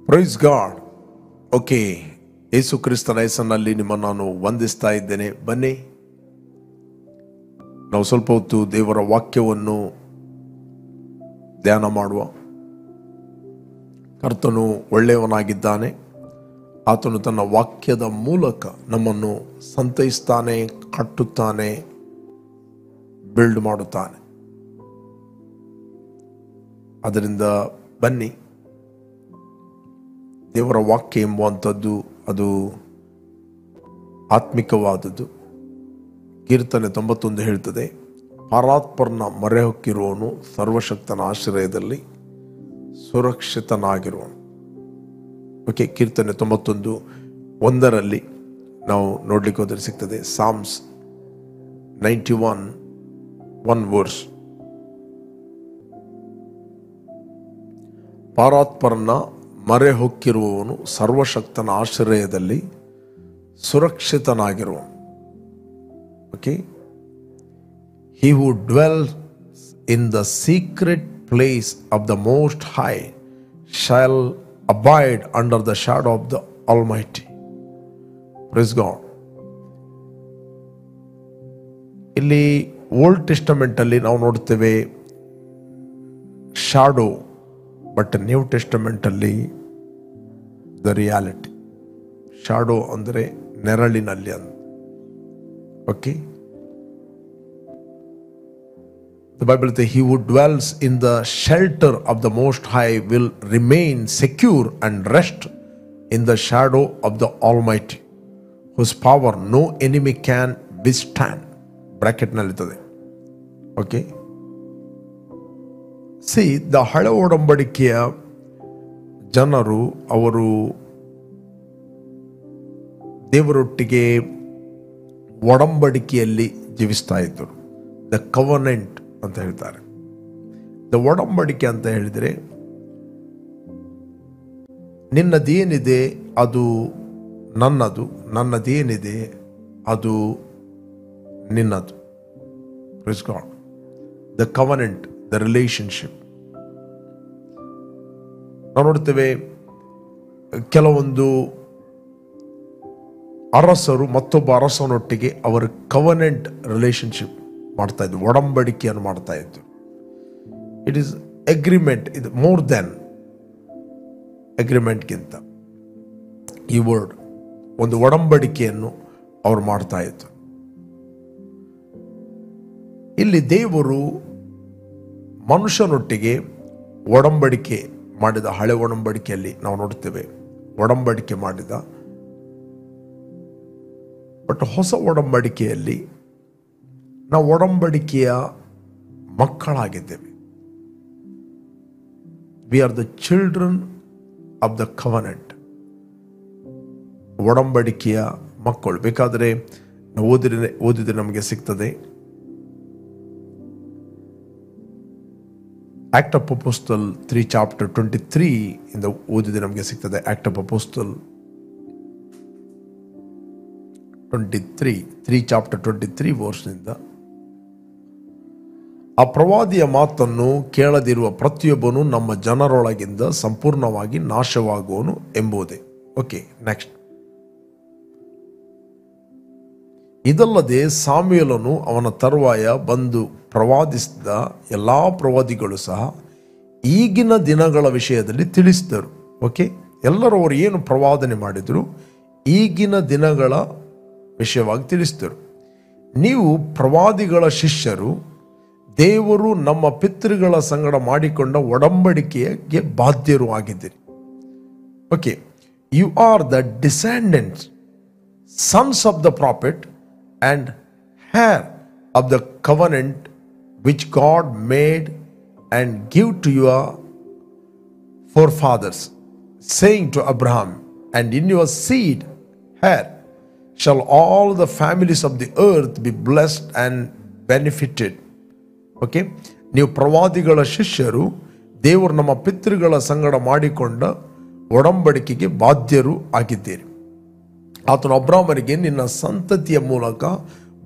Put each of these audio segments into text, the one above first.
Praise God. Okay, ಯೇಸು ಕ್ರಿಸ್ತನ ಹೆಸರಿನಲ್ಲಿ ನಿಮ್ಮನ್ನು ನಾನು ವಂದಿಸ್ತಾ ಇದ್ದೇನೆ. ಬನ್ನಿ, ನಾವು ಸ್ವಲ್ಪ ಹೊತ್ತು ದೇವರ ವಾಕ್ಯವನ್ನು ಧ್ಯಾನ ಮಾಡುವ. ಕರ್ತನು ಒಳ್ಳೆಯವನಾಗಿದ್ದಾನೆ. ಆತನು ತನ್ನ ವಾಕ್ಯದ ಮೂಲಕ ನಮ್ಮನ್ನು ಸಂತೈಸ್ತಾನೆ, ಕಟ್ಟುತ್ತಾನೆ, ಬಿಲ್ಡ್ ಮಾಡುತ್ತಾನೆ. ಅದರಿಂದ ಬನ್ನಿ, ದೇವರ ವಾಕ್ಯ ಎಂಬುವಂಥದ್ದು ಅದು ಆತ್ಮಿಕವಾದದ್ದು. ಕೀರ್ತನೆ 91 ಹೇಳ್ತದೆ, ಪರಾತ್ಪರನ ಮೊರೆ ಹೊಕ್ಕಿರುವವನು ಸರ್ವಶಕ್ತನ ಆಶ್ರಯದಲ್ಲಿ ಸುರಕ್ಷಿತನಾಗಿರುವನು. ಓಕೆ, ಕೀರ್ತನೆ 91:1 ನಾವು ನೋಡ್ಲಿಕ್ಕೆ ಹೋದರೆ ಸಿಗ್ತದೆ. Psalms 91:1 verse. ಪರಾತ್ಪರನ ಮೊರೆ ಹೊಕ್ಕಿರುವವನು ಸರ್ವಶಕ್ತನ ಆಶ್ರಯದಲ್ಲಿ ಸುರಕ್ಷಿತನಾಗಿರುವನು. Okay, he who dwells in the secret place of the Most High shall abide under the shadow of the Almighty. Praise God. ಇಲ್ಲಿ ಓಲ್ಡ್ ಟೆಸ್ಟಮೆಂಟ್ ಅಲ್ಲಿ ನಾವು ನೋಡ್ತೇವೆ ಶಾಡೋ, ಬಟ್ ನ್ಯೂ ಟೆಸ್ಟಮೆಂಟ್ ಅಲ್ಲಿ ದ ರಿಯಾಲಿಟಿ. ಶಾಡೋ ಅಂದರೆ ನೆರಳಿನಲ್ಲಿ ಅಂತ. Okay, the Bible says, he who dwells in the shelter of the Most High will remain secure and rest in the shadow of the Almighty, whose power no enemy can withstand. Bracket ನಲ್ಲಿರ್ತದೆ. Okay, see the ಹಳೆ ಒಡಂಬಡಿಕೆಯ ಜನರು ಅವರು ದೇವರೊಟ್ಟಿಗೆ ಒಡಂಬಡಿಕೆಯಲ್ಲಿ ಜೀವಿಸ್ತಾ ಇದ್ದರು. The covenant ಅಂತ ಹೇಳ್ತಾರೆ. The ಒಡಂಬಡಿಕೆ ಅಂತ ಹೇಳಿದರೆ ನಿನ್ನದೇನಿದೆ ಅದು ನನ್ನದು, ನನ್ನದೇನಿದೆ ಅದು ನಿನ್ನದು. Praise God. The covenant, the relationship. ನಾವು ನೋಡ್ತೇವೆ ಕೆಲವೊಂದು ಅರಸರು ಮತ್ತೊಬ್ಬ ಅರಸನೊಟ್ಟಿಗೆ ಅವರ ಕವನೆಂಟ್ ರಿಲೇಶನ್ಶಿಪ್ ಮಾಡ್ತಾ ಇದ್ರು, ಒಡಂಬಡಿಕೆಯನ್ನು ಮಾಡ್ತಾ ಇದ್ರು. It is agreement. ಇದು ಮೋರ್ ದೆನ್ ಅಗ್ರಿಮೆಂಟ್ಗಿಂತ ಈ ವರ್ಡ್ ಒಂದು ಒಡಂಬಡಿಕೆಯನ್ನು ಅವರು ಮಾಡ್ತಾ ಇದ್ರು. ಇಲ್ಲಿ ದೇವರು ಮನುಷ್ಯನೊಟ್ಟಿಗೆ ಒಡಂಬಡಿಕೆ ಮಾಡಿದ. ಹಳೆ ಒಡಂಬಡಿಕೆಯಲ್ಲಿ ನಾವು ನೋಡ್ತೇವೆ ಒಡಂಬಡಿಕೆ ಮಾಡಿದ. ಬಟ್ ಹೊಸ ಒಡಂಬಡಿಕೆಯಲ್ಲಿ ನಾವು ಒಡಂಬಡಿಕೆಯ ಮಕ್ಕಳಾಗಿದ್ದೇವೆ. We are the children of the covenant. ಒಡಂಬಡಿಕೆಯ ಮಕ್ಕಳು. ಬೇಕಾದರೆ ನಾವು ಓದಿದ್ರೆ ನಮಗೆ ಸಿಗ್ತದೆ. ಆಕ್ಟ್ ಆಫ್ ಅಪೋಸ್ಟಲ್ 3 chapter 23 ಇಂದ ಓದಿದ್ರೆ ನಮಗೆ ಸಿಗ್ತದೆ. ಆಕ್ಟ್ ಆಫ್ ಅಪೋಸ್ಟಲ್ 3 chapter 23 ವರ್ಸ್ನಿಂದ, ಆ ಪ್ರವಾದಿಯ ಮಾತನ್ನು ಕೇಳದಿರುವ ಪ್ರತಿಯೊಬ್ಬನು ನಮ್ಮ ಜನರೊಳಗಿಂದ ಸಂಪೂರ್ಣವಾಗಿ ನಾಶವಾಗುವನು ಎಂಬುದೇ. Okay, next. ಇದಲ್ಲದೆ ಸಾಮ್ಯುಯೇಲನು ಅವನ ತರುವಾಯ ಬಂದು ಪ್ರವಾದಿಸಿದ ಎಲ್ಲ ಪ್ರವಾದಿಗಳು ಸಹ ಈಗಿನ ದಿನಗಳ ವಿಷಯದಲ್ಲಿ ತಿಳಿಸಿದರು. ಓಕೆ, ಎಲ್ಲರೂ ಅವರು ಏನು ಪ್ರವಾದನೆ ಮಾಡಿದರು ಈಗಿನ ದಿನಗಳ ವಿಷಯವಾಗಿ ತಿಳಿಸಿದರು. ನೀವು ಪ್ರವಾದಿಗಳ ಶಿಷ್ಯರು, ದೇವರು ನಮ್ಮ ಪಿತೃಗಳ ಸಂಗಡ ಮಾಡಿಕೊಂಡ ಒಡಂಬಡಿಕೆಗೆ ಬಾಧ್ಯರು ಆಗಿದ್ದೀರಿ. Okay, you are the descendants, sons of the prophet and heir of the covenant which God made and give to your forefathers, saying to Abraham, and in your seed heir shall all the families of the earth be blessed and benefited. Okay, ನೀವು ಪ್ರವಾದಿಗಳ ಶಿಷ್ಯರು, ದೇವರು ನಮ್ಮ ಪಿತೃಗಳ ಸಂಗಡ ಮಾಡಿಕೊಂಡ ಒಡಂಬಡಿಕೆಗೆ ಬಾಧ್ಯರು ಆಗಿದ್ದೀರಿ. ಆತನು ಅಬ್ರಾಮನಿಗೆ, ನಿನ್ನ ಸಂತತಿಯ ಮೂಲಕ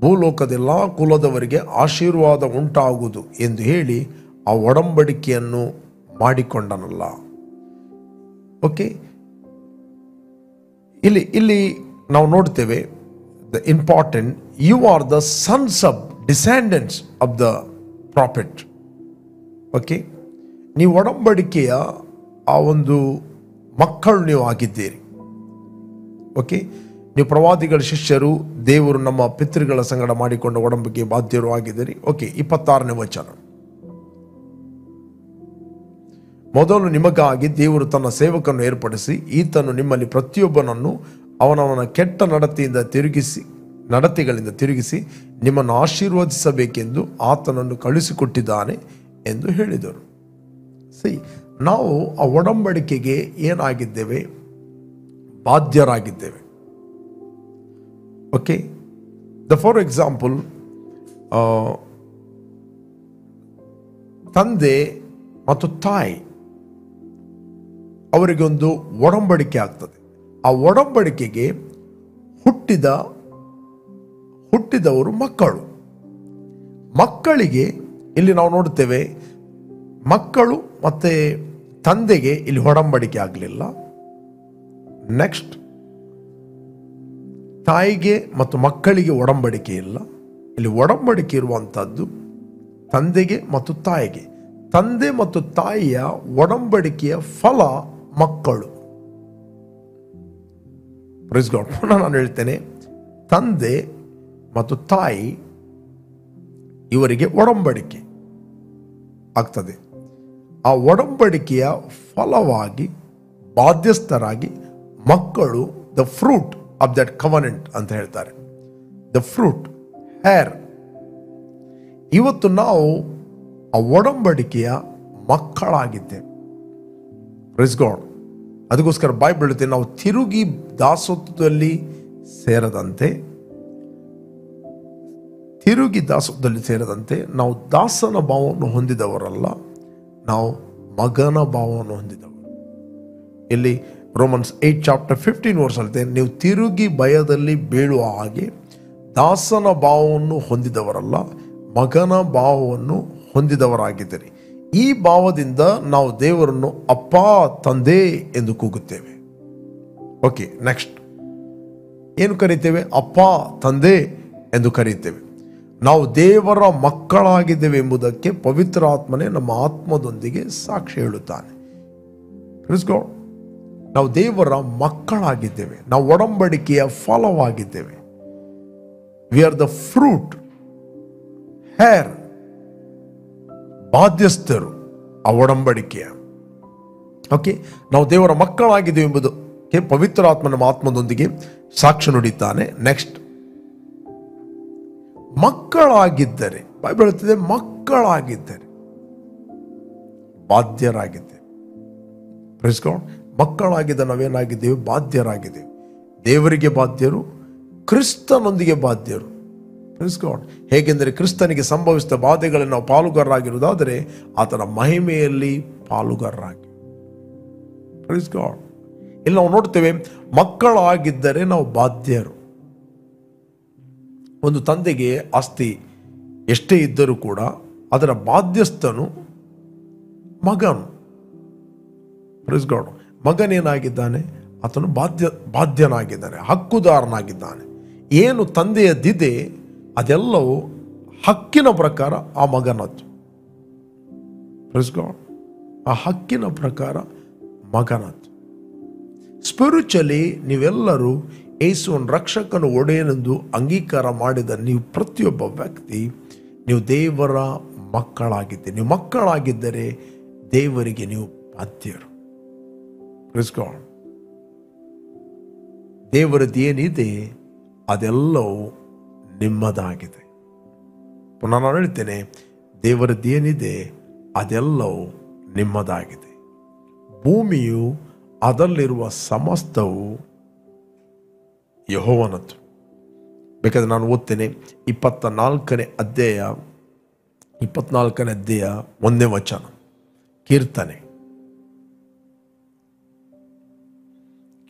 ಭೂಲೋಕದೆಲ್ಲ ಕುಲದವರಿಗೆ ಆಶೀರ್ವಾದ ಉಂಟಾಗುವುದು ಎಂದು ಹೇಳಿ ಆ ಒಡಂಬಡಿಕೆಯನ್ನು ಮಾಡಿಕೊಂಡನಲ್ಲ. ಓಕೆ, ಇಲ್ಲಿ ನಾವು ನೋಡ್ತೇವೆ the important, you are the sons of descendants of the prophet. Okay, ನೀವು ಒಡಂಬಡಿಕೆಯ ಆ ಒಂದು ಮಕ್ಕಳು ನೀವು ಆಗಿದ್ದೀರಿ. ಓಕೆ, ನೀವು ಪ್ರವಾದಿಗಳ ಶಿಷ್ಯರು, ದೇವರು ನಮ್ಮ ಪಿತೃಗಳ ಸಂಗಡ ಮಾಡಿಕೊಂಡ ಒಡಂಬಡಿಕೆ ಬಾಧ್ಯರು ಆಗಿದ್ದೀರಿ. ಓಕೆ, 26ನೇ ವಚನ. ಮೊದಲು ನಿಮಗಾಗಿ ದೇವರು ತನ್ನ ಸೇವಕನ್ನು ಏರ್ಪಡಿಸಿ, ಈತನು ನಿಮ್ಮಲ್ಲಿ ಪ್ರತಿಯೊಬ್ಬನನ್ನು ಅವನವನ ಕೆಟ್ಟ ನಡತೆಗಳಿಂದ ತಿರುಗಿಸಿ ನಿಮ್ಮನ್ನು ಆಶೀರ್ವದಿಸಬೇಕೆಂದು ಆತನನ್ನು ಕಳುಹಿಸಿಕೊಟ್ಟಿದ್ದಾನೆ ಎಂದು ಹೇಳಿದರು. ನಾವು ಆ ಒಡಂಬಡಿಕೆಗೆ ಏನಾಗಿದ್ದೇವೆ? ಬಾಧ್ಯರಾಗಿದ್ದೇವೆ. ಓಕೆ, ಫಾರ್ ಎಕ್ಸಾಂಪಲ್, ತಂದೆ ಮತ್ತು ತಾಯಿ ಅವರಿಗೆ ಒಂದು ಒಡಂಬಡಿಕೆ ಆಗ್ತದೆ. ಆ ಒಡಂಬಡಿಕೆಗೆ ಹುಟ್ಟಿದವರು ಮಕ್ಕಳಿಗೆ ಇಲ್ಲಿ ನಾವು ನೋಡ್ತೇವೆ, ಮಕ್ಕಳು ಮತ್ತೆ ತಂದೆಗೆ ಇಲ್ಲಿ ಒಡಂಬಡಿಕೆ ಆಗಲಿಲ್ಲ. ನೆಕ್ಸ್ಟ್, ತಾಯಿಗೆ ಮತ್ತು ಮಕ್ಕಳಿಗೆ ಒಡಂಬಡಿಕೆ ಇಲ್ಲ. ಇಲ್ಲಿ ಒಡಂಬಡಿಕೆ ಇರುವಂಥದ್ದು ತಂದೆಗೆ ಮತ್ತು ತಾಯಿಗೆ. ತಂದೆ ಮತ್ತು ತಾಯಿಯ ಒಡಂಬಡಿಕೆಯ ಫಲ ಮಕ್ಕಳು. Praise God. ಪುನಃ ನಾನು ಹೇಳ್ತೇನೆ, ತಂದೆ ಮತ್ತು ತಾಯಿ ಇವರಿಗೆ ಒಡಂಬಡಿಕೆ ಆಗ್ತದೆ. ಆ ಒಡಂಬಡಿಕೆಯ ಫಲವಾಗಿ ಬಾಧ್ಯಸ್ಥರಾಗಿ ಮಕ್ಕಳು the fruit of that covenant ಅಂತ ಹೇಳ್ತಾರೆ. The fruit, heir. ಇವತ್ತು ನಾವು ಆ ಒಡಂಬಡಿಕೆಯ ಮಕ್ಕಳಾಗಿದ್ದೇವೆ. Praise God. ಅದಕ್ಕೋಸ್ಕರ ಬೈಬಲ್ ಹೇಳುತ್ತೆ, ನಾವು ತಿರುಗಿ ದಾಸತ್ವದಲ್ಲಿ ಸೇರದಂತೆ ನಾವು ದಾಸನ ಭಾವವನ್ನು ಹೊಂದಿದವರಲ್ಲ, ನಾವು ಮಗನ ಭಾವವನ್ನು ಹೊಂದಿದವರು. ಇಲ್ಲಿ ರೋಮನ್ಸ್ 8:15 ಹೇಳ್ತೆ, ನೀವು ತಿರುಗಿ ಭಯದಲ್ಲಿ ಬೀಳುವ ಹಾಗೆ ದಾಸನ ಭಾವವನ್ನು ಹೊಂದಿದವರಲ್ಲ, ಮಗನ ಭಾವವನ್ನು ಹೊಂದಿದವರಾಗಿದ್ದೀರಿ. ಈ ಭಾವದಿಂದ ನಾವು ದೇವರನ್ನು ಅಪ್ಪ, ತಂದೆ ಎಂದು ಕೂಗುತ್ತೇವೆ. ಓಕೆ, ನೆಕ್ಸ್ಟ್ ಏನು ಕರೀತೇವೆ? ಅಪ್ಪ, ತಂದೆ ಎಂದು ಕರೀತೇವೆ. ನಾವು ದೇವರ ಮಕ್ಕಳಾಗಿದ್ದೇವೆ ಎಂಬುದಕ್ಕೆ ಪವಿತ್ರ ಆತ್ಮನೇ ನಮ್ಮ ಆತ್ಮದೊಂದಿಗೆ ಸಾಕ್ಷಿ ಹೇಳುತ್ತಾನೆ. Praise God. ನಾವು ದೇವರ ಮಕ್ಕಳಾಗಿದ್ದೇವೆ, ನಾವು ಒಡಂಬಡಿಕೆಯ ಫಲವಾಗಿದ್ದೇವೆ. We are the fruit, heir, ಬಾಧ್ಯಸ್ಥರು ಆ ಒಡಂಬಡಿಕೆಯ. ಓಕೆ, ನಾವು ದೇವರ ಮಕ್ಕಳಾಗಿದ್ದೇವೆ ಎಂಬುದಕ್ಕೆ ಪವಿತ್ರ ಆತ್ಮ ನಮ್ಮ ಆತ್ಮದೊಂದಿಗೆ ಸಾಕ್ಷಿ ನುಡಿತಾನೆ. ನೆಕ್ಸ್ಟ್, ಮಕ್ಕಳಾಗಿದ್ದರೆ, ಬೈಬಲ್ ಹೇಳ್ತಿದೆ, ಮಕ್ಕಳಾಗಿದ್ದರೆ ಬಾಧ್ಯರಾಗಿದ್ದೇವೆ. Praise God. ಮಕ್ಕಳಾಗಿದ್ದ ನಾವೇನಾಗಿದ್ದೇವೆ? ಬಾಧ್ಯರಾಗಿದ್ದೇವೆ. ದೇವರಿಗೆ ಬಾಧ್ಯರು, ಕ್ರಿಸ್ತನೊಂದಿಗೆ ಬಾಧ್ಯರು. Praise God. ಹೇಗೆಂದರೆ ಕ್ರಿಸ್ತನಿಗೆ ಸಂಭವಿಸಿದ ಬಾಧೆಗಳಲ್ಲಿ ನಾವು ಪಾಲುಗಾರರಾಗಿರುವುದಾದರೆ ಆತನ ಮಹಿಮೆಯಲ್ಲಿ ಪಾಲುಗಾರರಾಗಿ. Praise God. ಇಲ್ಲಿ ನಾವು ನೋಡ್ತೇವೆ, ಮಕ್ಕಳಾಗಿದ್ದರೆ ನಾವು ಬಾಧ್ಯರು. ಒಂದು ತಂದೆಗೆ ಆಸ್ತಿ ಎಷ್ಟೇ ಇದ್ದರೂ ಕೂಡ ಅದರ ಬಾಧ್ಯಸ್ಥನು ಮಗನು. Praise God. ಮಗನೇನಾಗಿದ್ದಾನೆ? ಆತನು ಬಾಧ್ಯನಾಗಿದ್ದಾನೆ, ಹಕ್ಕುದಾರನಾಗಿದ್ದಾನೆ. ಏನು ತಂದೆಯದ್ದಿದೆ ಅದೆಲ್ಲವೂ ಹಕ್ಕಿನ ಪ್ರಕಾರ ಆ ಮಗನದ್ದು. Praise God. ಆ ಹಕ್ಕಿನ ಪ್ರಕಾರ ಮಗನದ್ದು. ಸ್ಪಿರಿಚುವಲಿ ನೀವೆಲ್ಲರೂ ಯೇಸುವನ್ನು ರಕ್ಷಕನು ಒಡೆಯನೆಂದು ಅಂಗೀಕಾರ ಮಾಡಿದ ನೀವು ಪ್ರತಿಯೊಬ್ಬ ವ್ಯಕ್ತಿ, ನೀವು ದೇವರ ಮಕ್ಕಳಾಗಿದ್ದೀರಿ. ನೀವು ಮಕ್ಕಳಾಗಿದ್ದರೆ ದೇವರಿಗೆ ನೀವು ಬಾಧ್ಯರು. Praise God. ದೇವರದ್ದು ಏನಿದೆ ಅದೆಲ್ಲವೂ ನಿಮ್ಮದಾಗಿದೆ. ಪುನಃ ನಾನು ಹೇಳ್ತೇನೆ, ದೇವರದ್ದು ಏನಿದೆ ಅದೆಲ್ಲವೂ ನಿಮ್ಮದಾಗಿದೆ. ಭೂಮಿಯು ಅದರಲ್ಲಿರುವ ಸಮಸ್ತವು ಯೆಹೋವನದ್ದು. ಬೇಕಾದ್ರೆ ನಾನು ಓದ್ತೇನೆ. 24ನೇ ಅಧ್ಯಾಯ 1ನೇ ವಚನ. ಕೀರ್ತನೆ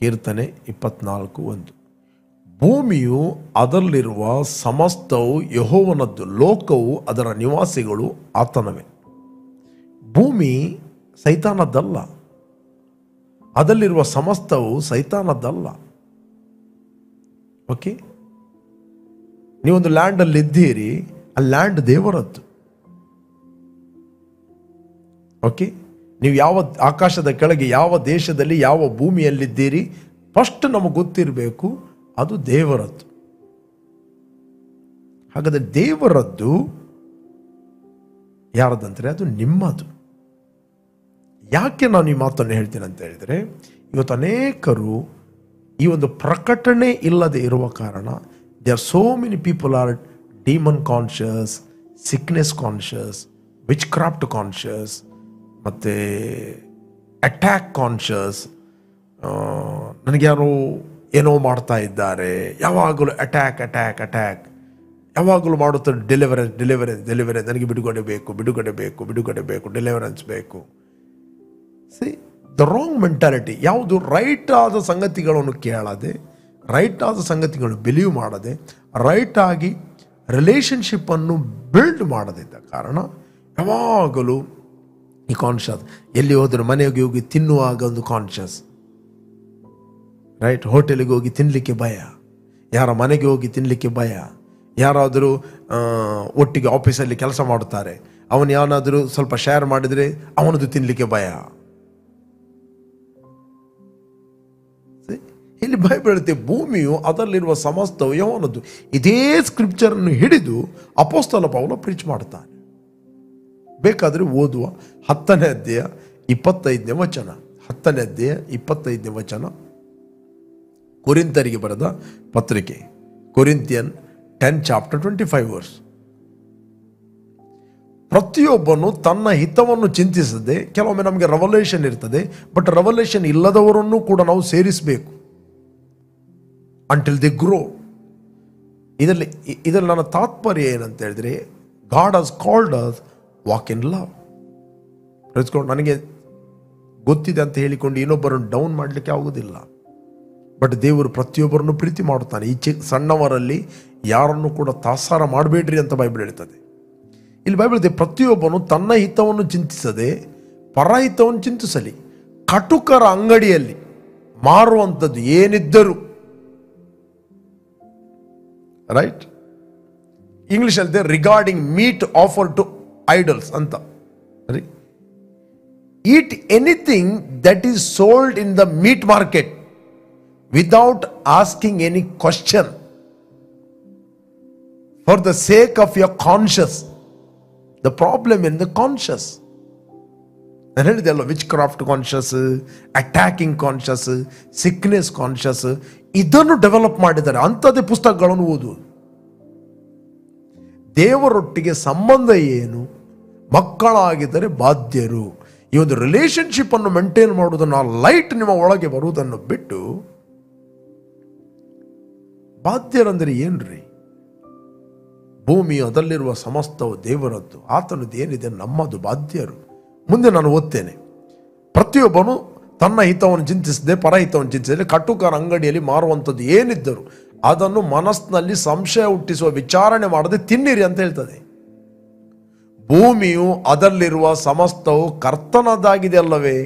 24:1. ಭೂಮಿಯು ಅದರಲ್ಲಿರುವ ಸಮಸ್ತವು ಯೆಹೋವನದ್ದು, ಲೋಕವು ಅದರ ನಿವಾಸಿಗಳು ಆತನವೇ. ಭೂಮಿ ಸೈತಾನದ್ದಲ್ಲ, ಅದರಲ್ಲಿರುವ ಸಮಸ್ತವು ಸೈತಾನದ್ದಲ್ಲ. ಓಕೆ, ನೀವೊಂದು ಲ್ಯಾಂಡಲ್ಲಿ ಇದ್ದೀರಿ, ಆ ಲ್ಯಾಂಡ್ ದೇವರದ್ದು. ಓಕೆ, ನೀವು ಯಾವ ಆಕಾಶದ ಕೆಳಗೆ ಯಾವ ದೇಶದಲ್ಲಿ ಯಾವ ಭೂಮಿಯಲ್ಲಿದ್ದೀರಿ ಫಸ್ಟ್ ನಮಗೆ ಗೊತ್ತಿರಬೇಕು, ಅದು ದೇವರದ್ದು. ಹಾಗಾದರೆ ದೇವರದ್ದು ಯಾರದಂದರೆ ಅದು ನಿಮ್ಮದು. ಯಾಕೆ ನಾನು ಈ ಮಾತನ್ನು ಹೇಳ್ತೀನಿ ಅಂತ ಹೇಳಿದರೆ, ಇವತ್ತು ಅನೇಕರು ಈ ಒಂದು ಪ್ರಕಟಣೆ ಇಲ್ಲದೆ ಇರುವ ಕಾರಣ they are so many people are demon conscious, sickness conscious, witchcraft conscious, ಮತ್ತು ಅಟ್ಯಾಕ್ ಕಾನ್ಷಿಯಸ್. ನನಗೆ ಯಾರು ಏನೋ ಮಾಡ್ತಾ ಇದ್ದಾರೆ, ಯಾವಾಗಲೂ ಅಟ್ಯಾಕ್ ಅಟ್ಯಾಕ್ ಅಟ್ಯಾಕ್, ಯಾವಾಗಲೂ ಮಾಡುತ್ತಾರೆ ಡೆಲಿವರೆನ್ಸ್ ಡೆಲಿವರೆನ್ಸ್ ಡೆಲಿವರೆನ್ಸ್, ನನಗೆ ಬಿಡುಗಡೆ ಬೇಕು ಬಿಡುಗಡೆ ಬೇಕು ಬಿಡುಗಡೆ ಬೇಕು, ಡೆಲಿವರೆನ್ಸ್ ಬೇಕು. C the wrong mentality. ಯಾವುದು ರೈಟ್ ಆದ ಸಂಗತಿಗಳನ್ನು ಕೇಳದೆ, ರೈಟ್ ಆದ ಸಂಗತಿಗಳನ್ನು ಬಿಲೀವ್ ಮಾಡದೆ, ರೈಟ್ ಆಗಿ ರಿಲೇಷನ್ಶಿಪ್ಪನ್ನು ಬಿಲ್ಡ್ ಮಾಡದಿದ್ದ ಕಾರಣ ಯಾವಾಗಲೂ ಈ ಕಾನ್ಷಿಯಸ್. ಎಲ್ಲಿ ಹೋದರೂ ಮನೆಗೆ ಹೋಗಿ ತಿನ್ನುವಾಗ ಒಂದು ಕಾನ್ಷಿಯಸ್, ರೈಟ್. ಹೋಟೆಲಿಗೆ ಹೋಗಿ ತಿನ್ನಲಿಕ್ಕೆ ಭಯ, ಯಾರ ಮನೆಗೆ ಹೋಗಿ ತಿನ್ನಲಿಕ್ಕೆ ಭಯ. ಯಾರಾದರೂ ಒಟ್ಟಿಗೆ ಆಫೀಸಲ್ಲಿ ಕೆಲಸ ಮಾಡುತ್ತಾರೆ, ಅವನು ಯಾವನಾದರೂ ಸ್ವಲ್ಪ ಶೇರ್ ಮಾಡಿದರೆ ಅವನದು ತಿನ್ನಲಿಕ್ಕೆ ಭಯ. ಇಲ್ಲಿ ಬೈಬಲ್ ಹೇಳುತ್ತೆ, ಭೂಮಿಯು ಅದರಲ್ಲಿರುವ ಸಮಸ್ತವು ಯಾವನದ್ದು. ಇದೇ ಸ್ಕ್ರಿಪ್ಚರನ್ನು ಹಿಡಿದು ಅಪೊಸ್ತಲ ಪೌಲ ಪ್ರೀಚ್ ಮಾಡ್ತಾನೆ. ಬೇಕಾದರೆ ಓದುವ 10ನೇ ಅಧ್ಯಾಯ 25ನೇ ವಚನ, 10ನೇ ಅಧ್ಯಾಯ 25ನೇ ವಚನ, ಕೊರಿಂಥರಿಗೆ ಬರೆದ ಪತ್ರಿಕೆ, ಕೊರಿಂಥಿಯನ್ 10 chapter 25 verse. ಪ್ರತಿಯೊಬ್ಬನು ತನ್ನ ಹಿತವನ್ನು ಚಿಂತಿಸದೆ, ಕೆಲವೊಮ್ಮೆ ನಮಗೆ ರೆವಲ್ಯೂಷನ್ ಇರ್ತದೆ, ಬಟ್ ರೆವಲ್ಯೂಷನ್ ಇಲ್ಲದವರನ್ನು ಕೂಡ ನಾವು ಸೇರಿಸಬೇಕು ಅಂಟಿಲ್ ದಿ ಗ್ರೋ. ಇದರಲ್ಲಿ ನನ್ನ ತಾತ್ಪರ್ಯ ಏನಂತ ಹೇಳಿದ್ರೆ, ಗಾಡ್ ಹಸ್ called as walk in love. ನನಗೆ ಗೊತ್ತಿದೆ ಅಂತ ಹೇಳಿಕೊಂಡು ಇನ್ನೊಬ್ಬರನ್ನು ಡೌನ್ ಮಾಡಲಿಕ್ಕೆ ಆಗುವುದಿಲ್ಲ. ಬಟ್ ದೇವರು ಪ್ರತಿಯೊಬ್ಬರನ್ನು ಪ್ರೀತಿ ಮಾಡುತ್ತಾನೆ. ಈ ಸಣ್ಣವರಲ್ಲಿ ಯಾರನ್ನು ಕೂಡ ತಾತ್ಸಾರ ಮಾಡಬೇಡ್ರಿ ಅಂತ ಬೈಬಲ್ ಹೇಳ್ತದೆ. ಇಲ್ಲಿ ಬೈಬಲ್ ಇದೆ, ಪ್ರತಿಯೊಬ್ಬನು ತನ್ನ ಹಿತವನ್ನು ಚಿಂತಿಸದೆ ಪರಹಿತವನ್ನು ಚಿಂತಿಸಲಿ. ಕಟುಕರ ಅಂಗಡಿಯಲ್ಲಿ ಮಾರುವಂಥದ್ದು ಏನಿದ್ದರೂ, ರೈಟ್, ಇಂಗ್ಲಿಷ್ ಅಲ್ಲಿದೆ regarding meat offer to idols ಅಂತ. Eat anything that is sold in the meat market without asking any question for the sake of your conscience. The problem in the conscious. ನಾನು ಹೇಳಿದೆ ಅಲ್ಲ, which craft conscious, attacking conscious, sickness conscious, ಇದನ್ನು develop ಮಾಡಿದ್ದಾರೆ. ಅಂಥದ್ದೇ ಪುಸ್ತಕಗಳನ್ನು ಓದುವುದು. ದೇವರೊಟ್ಟಿಗೆ ಸಂಬಂಧ ಏನು? ಮಕ್ಕಳಾಗಿದ್ದರೆ ಬಾಧ್ಯರು. ಈ ಒಂದು ರಿಲೇಶನ್ಶಿಪ್ ಅನ್ನು ಮೇಂಟೈನ್ ಮಾಡುವುದನ್ನು, ಆ ಲೈಟ್ ನಿಮ್ಮ ಒಳಗೆ ಬರುವುದನ್ನು ಬಿಟ್ಟು, ಬಾಧ್ಯರಂದರೆ ಏನ್ರಿ? ಭೂಮಿ ಅದರಲ್ಲಿರುವ ಸಮಸ್ತವು ದೇವರದ್ದು, ಆತನದ್ದು ಏನಿದೆ ನಮ್ಮದು, ಬಾಧ್ಯರು. ಮುಂದೆ ನಾನು ಓದ್ತೇನೆ. ಪ್ರತಿಯೊಬ್ಬನು ತನ್ನ ಹಿತವನ್ನು ಚಿಂತಿಸದೆ ಪರಹಿತವನ್ನು ಚಿಂತಿಸದೆ ಕಟುಕರ ಅಂಗಡಿಯಲ್ಲಿ ಮಾರುವಂಥದ್ದು ಏನಿದ್ದರು ಅದನ್ನು ಮನಸ್ಸಿನಲ್ಲಿ ಸಂಶಯ ಹುಟ್ಟಿಸುವ ವಿಚಾರಣೆ ಮಾಡದೆ ತಿನ್ನಿರಿ ಅಂತ ಹೇಳ್ತದೆ. ಭೂಮಿಯು ಅದರಲ್ಲಿರುವ ಸಮಸ್ತವು ಕರ್ತನದಾಗಿದೆ ಅಲ್ಲವೇ?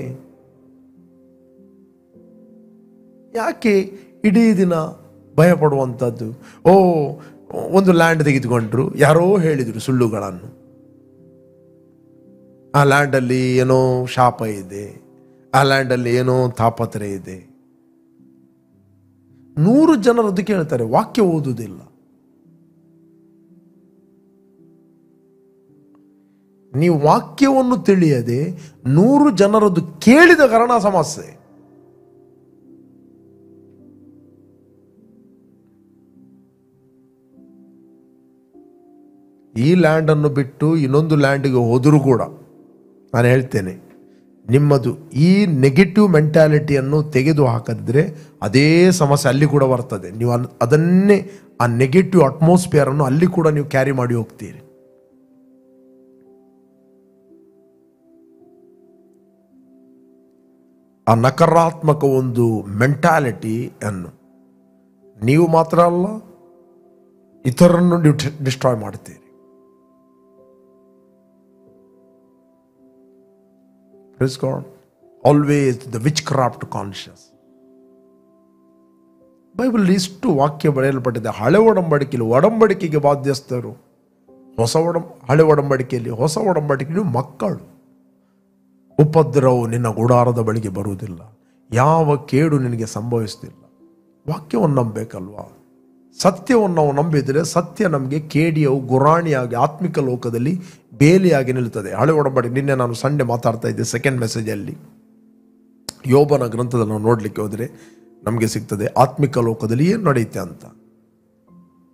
ಯಾಕೆ ಇಡೀ ದಿನ ಭಯ ಪಡುವಂಥದ್ದು? ಒಂದು ಲ್ಯಾಂಡ್ ತೆಗೆದುಕೊಂಡ್ರು, ಯಾರೋ ಹೇಳಿದರು ಸುಳ್ಳುಗಳನ್ನು, ಆ ಲ್ಯಾಂಡಲ್ಲಿ ಏನೋ ಶಾಪ ಇದೆ, ಆ ಲ್ಯಾಂಡಲ್ಲಿ ಏನೋ ತಾಪತ್ರೆ ಇದೆ. 100 ಜನರು ಅದು ಕೇಳ್ತಾರೆ, ವಾಕ್ಯ ಓದುವುದಿಲ್ಲ. ನೀವು ವಾಕ್ಯವನ್ನು ತಿಳಿಯದೆ 100 ಜನರದ್ದು ಕೇಳಿದ ಕಾರಣ ಸಮಸ್ಯೆ. ಈ ಲ್ಯಾಂಡನ್ನು ಬಿಟ್ಟು ಇನ್ನೊಂದು ಲ್ಯಾಂಡಿಗೆ ಹೋದರೂ ಕೂಡ ನಾನು ಹೇಳ್ತೇನೆ, ನಿಮ್ಮದು ಈ ನೆಗೆಟಿವ್ ಮೆಂಟ್ಯಾಲಿಟಿಯನ್ನು ತೆಗೆದು ಹಾಕಿದ್ರೆ ಅದೇ ಸಮಸ್ಯೆ ಅಲ್ಲಿ ಕೂಡ ಬರ್ತದೆ. ನೀವು ಅದನ್ನೇ, ಆ ನೆಗೆಟಿವ್ ಅಟ್ಮಾಸ್ಫಿಯರನ್ನು ಅಲ್ಲಿ ಕೂಡ ನೀವು ಕ್ಯಾರಿ ಮಾಡಿ ಹೋಗ್ತೀರಿ. ಆ ನಕಾರಾತ್ಮಕ ಒಂದು ಮೆಂಟ್ಯಾಲಿಟಿಯನ್ನು ನೀವು ಮಾತ್ರ ಅಲ್ಲ, ಇತರರನ್ನು ನೀವು ಡಿಸ್ಟ್ರಾಯ್ ಮಾಡ್ತೀರಿ. Praise God. Always the which craft conscious. Bible ಇಷ್ಟು ವಾಕ್ಯ ಬರೆಯಲ್ಪಟ್ಟಿದೆ. ಹಳೆ ಒಡಂಬಡಿಕೆಯಲ್ಲಿ ಒಡಂಬಡಿಕೆಗೆ ಬಾಧ್ಯಸ್ಥರು, ಹಳೆ ಒಡಂಬಡಿಕೆಯಲ್ಲಿ, ಹೊಸ ಒಡಂಬಡಿಕೆಯಲ್ಲಿ ಮಕ್ಕಳು. ಉಪದ್ರವವು ನಿನ್ನ ಗುಡಾರದ ಬಳಿಗೆ ಬರುವುದಿಲ್ಲ, ಯಾವ ಕೇಡು ನಿನಗೆ ಸಂಭವಿಸುತ್ತಿಲ್ಲ. ವಾಕ್ಯವನ್ನು ನಂಬಬೇಕಲ್ವಾ? ಸತ್ಯವನ್ನು ನಾವು ನಂಬಿದರೆ ಸತ್ಯ ನಮಗೆ ಕೇಡಿಯವು ಗುರಾಣಿಯಾಗಿ ಆತ್ಮಿಕ ಲೋಕದಲ್ಲಿ ಬೇಲಿಯಾಗಿ ನಿಲ್ಲುತ್ತದೆ. ಹಳೆ ಒಡಂಬಡಿಕೆ, ನಿನ್ನೆ ನಾನು ಸಂಡೆ ಮಾತಾಡ್ತಾ ಇದ್ದೆ ಸೆಕೆಂಡ್ ಮೆಸೇಜಲ್ಲಿ, ಯೋಬನ ಗ್ರಂಥದಲ್ಲಿ ನಾವು ನೋಡಲಿಕ್ಕೆ ಹೋದರೆ ನಮಗೆ ಸಿಗ್ತದೆ ಆತ್ಮಿಕ ಲೋಕದಲ್ಲಿ ಏನು ನಡೆಯುತ್ತೆ ಅಂತ.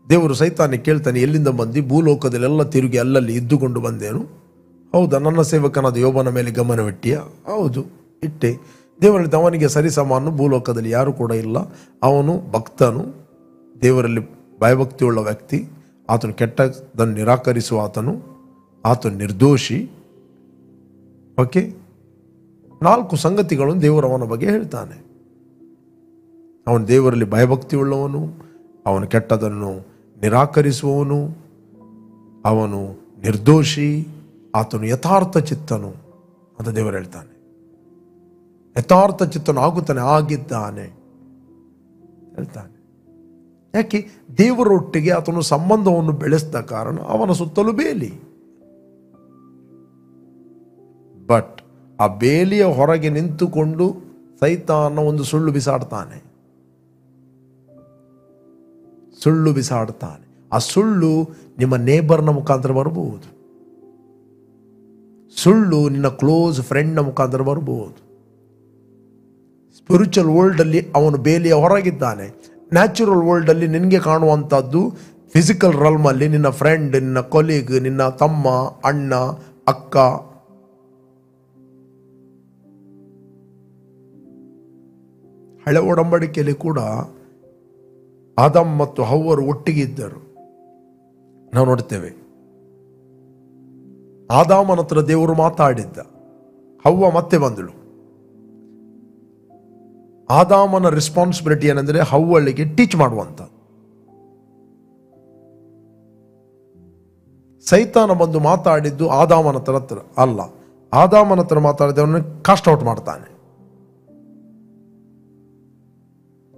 ದೇವರು ಸೈತಾನಿಗೆ ಕೇಳ್ತಾನೆ, ಎಲ್ಲಿಂದ ಬಂದು? ಭೂಲೋಕದಲ್ಲೆಲ್ಲ ತಿರುಗಿ ಅಲ್ಲಲ್ಲಿ ಇದ್ದುಕೊಂಡು ಬಂದೇನು? ಹೌದಾ, ನನ್ನ ಸೇವಕನಾದ ಯೋಬನ ಮೇಲೆ ಗಮನವಿಟ್ಟಿಯಾ? ಹೌದು, ಇಟ್ಟೆ. ದೇವರಲ್ಲಿ ಅವನಿಗೆ ಸರಿಸಮಾನು ಭೂಲೋಕದಲ್ಲಿ ಯಾರು ಕೂಡ ಇಲ್ಲ. ಅವನು ಭಕ್ತನು, ದೇವರಲ್ಲಿ ಭಯಭಕ್ತಿಯುಳ್ಳ ವ್ಯಕ್ತಿ, ಆತನು ಕೆಟ್ಟದನ್ನು ನಿರಾಕರಿಸುವ ಆತನು ನಿರ್ದೋಷಿ. ಓಕೆ, 4 ಸಂಗತಿಗಳನ್ನು ದೇವರು ಅವನ ಬಗ್ಗೆ ಹೇಳ್ತಾನೆ. ಅವನು ದೇವರಲ್ಲಿ ಭಯಭಕ್ತಿಯುಳ್ಳವನು, ಅವನು ಕೆಟ್ಟದನ್ನು ನಿರಾಕರಿಸುವವನು, ಅವನು ನಿರ್ದೋಷಿ, ಆತನು ಯಥಾರ್ಥ ಚಿತ್ತನು ಅಂತ ದೇವರು ಹೇಳ್ತಾನೆ. ಯಥಾರ್ಥ ಚಿತ್ತನು ಆಗುತ್ತಾನೆ, ಆಗಿದ್ದಾನೆ ಹೇಳ್ತಾನೆ. ಯಾಕೆ? ದೇವರೊಟ್ಟಿಗೆ ಆತನು ಸಂಬಂಧವನ್ನು ಬೆಳೆಸಿದ ಕಾರಣ ಅವನ ಸುತ್ತಲೂ ಬೇಲಿ. ಬಟ್ ಆ ಬೇಲಿಯ ಹೊರಗೆ ನಿಂತುಕೊಂಡು ಸೈತಾನ ಒಂದು ಸುಳ್ಳು ಬಿಸಾಡ್ತಾನೆ. ಆ ಸುಳ್ಳು ನಿಮ್ಮ ನೇಬರ್ನ ಮುಖಾಂತರ ಬರಬಹುದು, ಸುಳ್ಳು ನಿನ್ನ ಕ್ಲೋಸ್ ಫ್ರೆಂಡ್ನ ಮುಖಾಂತರ ಬರಬಹುದು. ಸ್ಪಿರಿಚುವಲ್ ವರ್ಲ್ಡಲ್ಲಿ ಅವನು ಬೇಲಿಯ ಹೊರಗಿದ್ದಾನೆ. ನ್ಯಾಚುರಲ್ ವರ್ಲ್ಡಲ್ಲಿ ನಿನಗೆ ಕಾಣುವಂಥದ್ದು ಫಿಸಿಕಲ್ ರಲ್ಮಲ್ಲಿ ನಿನ್ನ ಫ್ರೆಂಡ್, ನಿನ್ನ ಕೊಲೀಗ್, ನಿನ್ನ ತಮ್ಮ, ಅಣ್ಣ, ಅಕ್ಕ. ಹಳೆ ಒಡಂಬಡಿಕೆಯಲ್ಲಿ ಕೂಡ ಆದಾಮ್ ಮತ್ತು ಹವ್ವರು ಒಟ್ಟಿಗೆ ಇದ್ದರು. ನಾವು ನೋಡ್ತೇವೆ, ಆದಾಮನ ಹತ್ರ ದೇವರು ಮಾತಾಡಿದ್ದ, ಹವ್ವ ಮತ್ತೆ ಬಂದಳು. ಆದಾಮನ ರೆಸ್ಪಾನ್ಸಿಬಿಲಿಟಿ ಏನಂದ್ರೆ ಹವ್ವಳಿಗೆ ಟೀಚ್ ಮಾಡುವಂತ. ಸೈತಾನ ಬಂದು ಮಾತಾಡಿದ್ದು ಆದಾಮನ ಹತ್ರ ಅಲ್ಲ, ಆದಾಮನ ಹತ್ರ ಮಾತಾಡಿದವನ್ನ ಕಾಸ್ಟ್ ಔಟ್ ಮಾಡ್ತಾನೆ.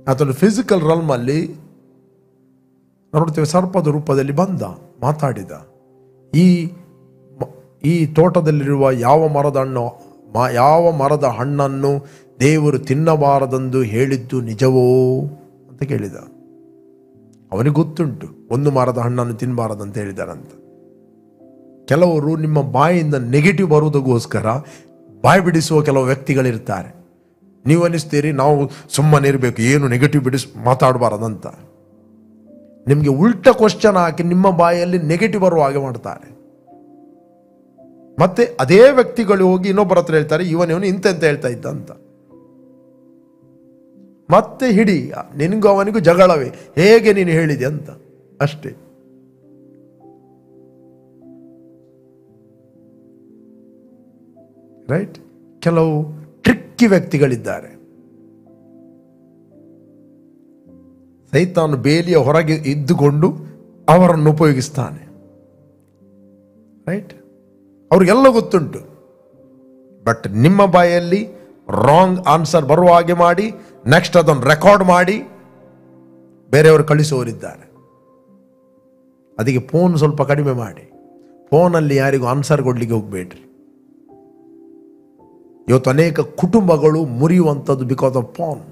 ಆತನು ಫಿಸಿಕಲ್ ರಲ್ಮ್ ಅಲ್ಲಿ ನೋಡ್ತೇವೆ, ಸರ್ಪದ ರೂಪದಲ್ಲಿ ಬಂದ, ಮಾತಾಡಿದ. ಈ ತೋಟದಲ್ಲಿರುವ ಯಾವ ಮರದ ಹಣ್ಣನ್ನು ದೇವರು ತಿನ್ನಬಾರದೆಂದು ಹೇಳಿದ್ದು ನಿಜವೋ ಅಂತ ಕೇಳಿದ. ಅವನಿಗೆ ಗೊತ್ತುಂಟು ಒಂದು ಮರದ ಹಣ್ಣನ್ನು ತಿನ್ನಬಾರದಂತ ಹೇಳಿದಾರಂತ. ಕೆಲವರು ನಿಮ್ಮ ಬಾಯಿಂದ ನೆಗೆಟಿವ್ ಬರುವುದಕ್ಕೋಸ್ಕರ ಬಾಯಿ ಬಿಡಿಸುವ ಕೆಲವು ವ್ಯಕ್ತಿಗಳಿರ್ತಾರೆ. ನೀವು ಅನಿಸ್ತೀರಿ ನಾವು ಸುಮ್ಮನೆ ಇರಬೇಕು, ಏನು ನೆಗೆಟಿವ್ ಮಾತಾಡಬಾರದಂತ. ನಿಮಗೆ ಉಲ್ಟ ಕ್ವಶನ್ ಹಾಕಿ ನಿಮ್ಮ ಬಾಯಲ್ಲಿ ನೆಗೆಟಿವ್ ಬರುವ ಹಾಗೆ ಮಾಡ್ತಾರೆ. ಮತ್ತೆ ಅದೇ ವ್ಯಕ್ತಿಗಳು ಹೋಗಿ ಇನ್ನೊಬ್ಬರ ಹತ್ರ ಹೇಳ್ತಾರೆ, ಇವನು ಇಂತ ಹೇಳ್ತಾ ಇದ್ದ ಅಂತ. ಮತ್ತೆ ಹಿಡಿ, ನಿನಗೂ ಅವನಿಗೂ ಜಗಳವೇ, ಹೇಗೆ ನೀನು ಹೇಳಿದೆ ಅಂತ ಅಷ್ಟೇ. ರೈಟ್? ಕೆಲವು ಟ್ರಿಕ್ಕಿ ವ್ಯಕ್ತಿಗಳಿದ್ದಾರೆ. ಸೈತಾನು ಬೇಲಿಯ ಹೊರಗೆ ಇದ್ದುಕೊಂಡು ಅವರನ್ನು ಉಪಯೋಗಿಸ್ತಾನೆ. ರೈಟ್? ಅವ್ರಿಗೆಲ್ಲ ಗೊತ್ತುಂಟು. ಬಟ್ ನಿಮ್ಮ ಬಾಯಲ್ಲಿ ರಾಂಗ್ ಆನ್ಸರ್ ಬರುವ ಹಾಗೆ ಮಾಡಿ ನೆಕ್ಸ್ಟ್ ಅದನ್ನು ರೆಕಾರ್ಡ್ ಮಾಡಿ ಬೇರೆಯವರು ಕಳಿಸುವವರಿದ್ದಾರೆ. ಅದಕ್ಕೆ ಫೋನ್ ಸ್ವಲ್ಪ ಕಡಿಮೆ ಮಾಡಿ. ಫೋನಲ್ಲಿ ಯಾರಿಗೂ ಆನ್ಸರ್ ಕೊಡ್ಲಿಕ್ಕೆ ಹೋಗ್ಬೇಡ್ರಿ. ಇವತ್ತು ಅನೇಕ ಕುಟುಂಬಗಳು ಮುರಿಯುವಂಥದ್ದು ಬಿಕಾಸ್ ಆಫ್ ಫೋನ್.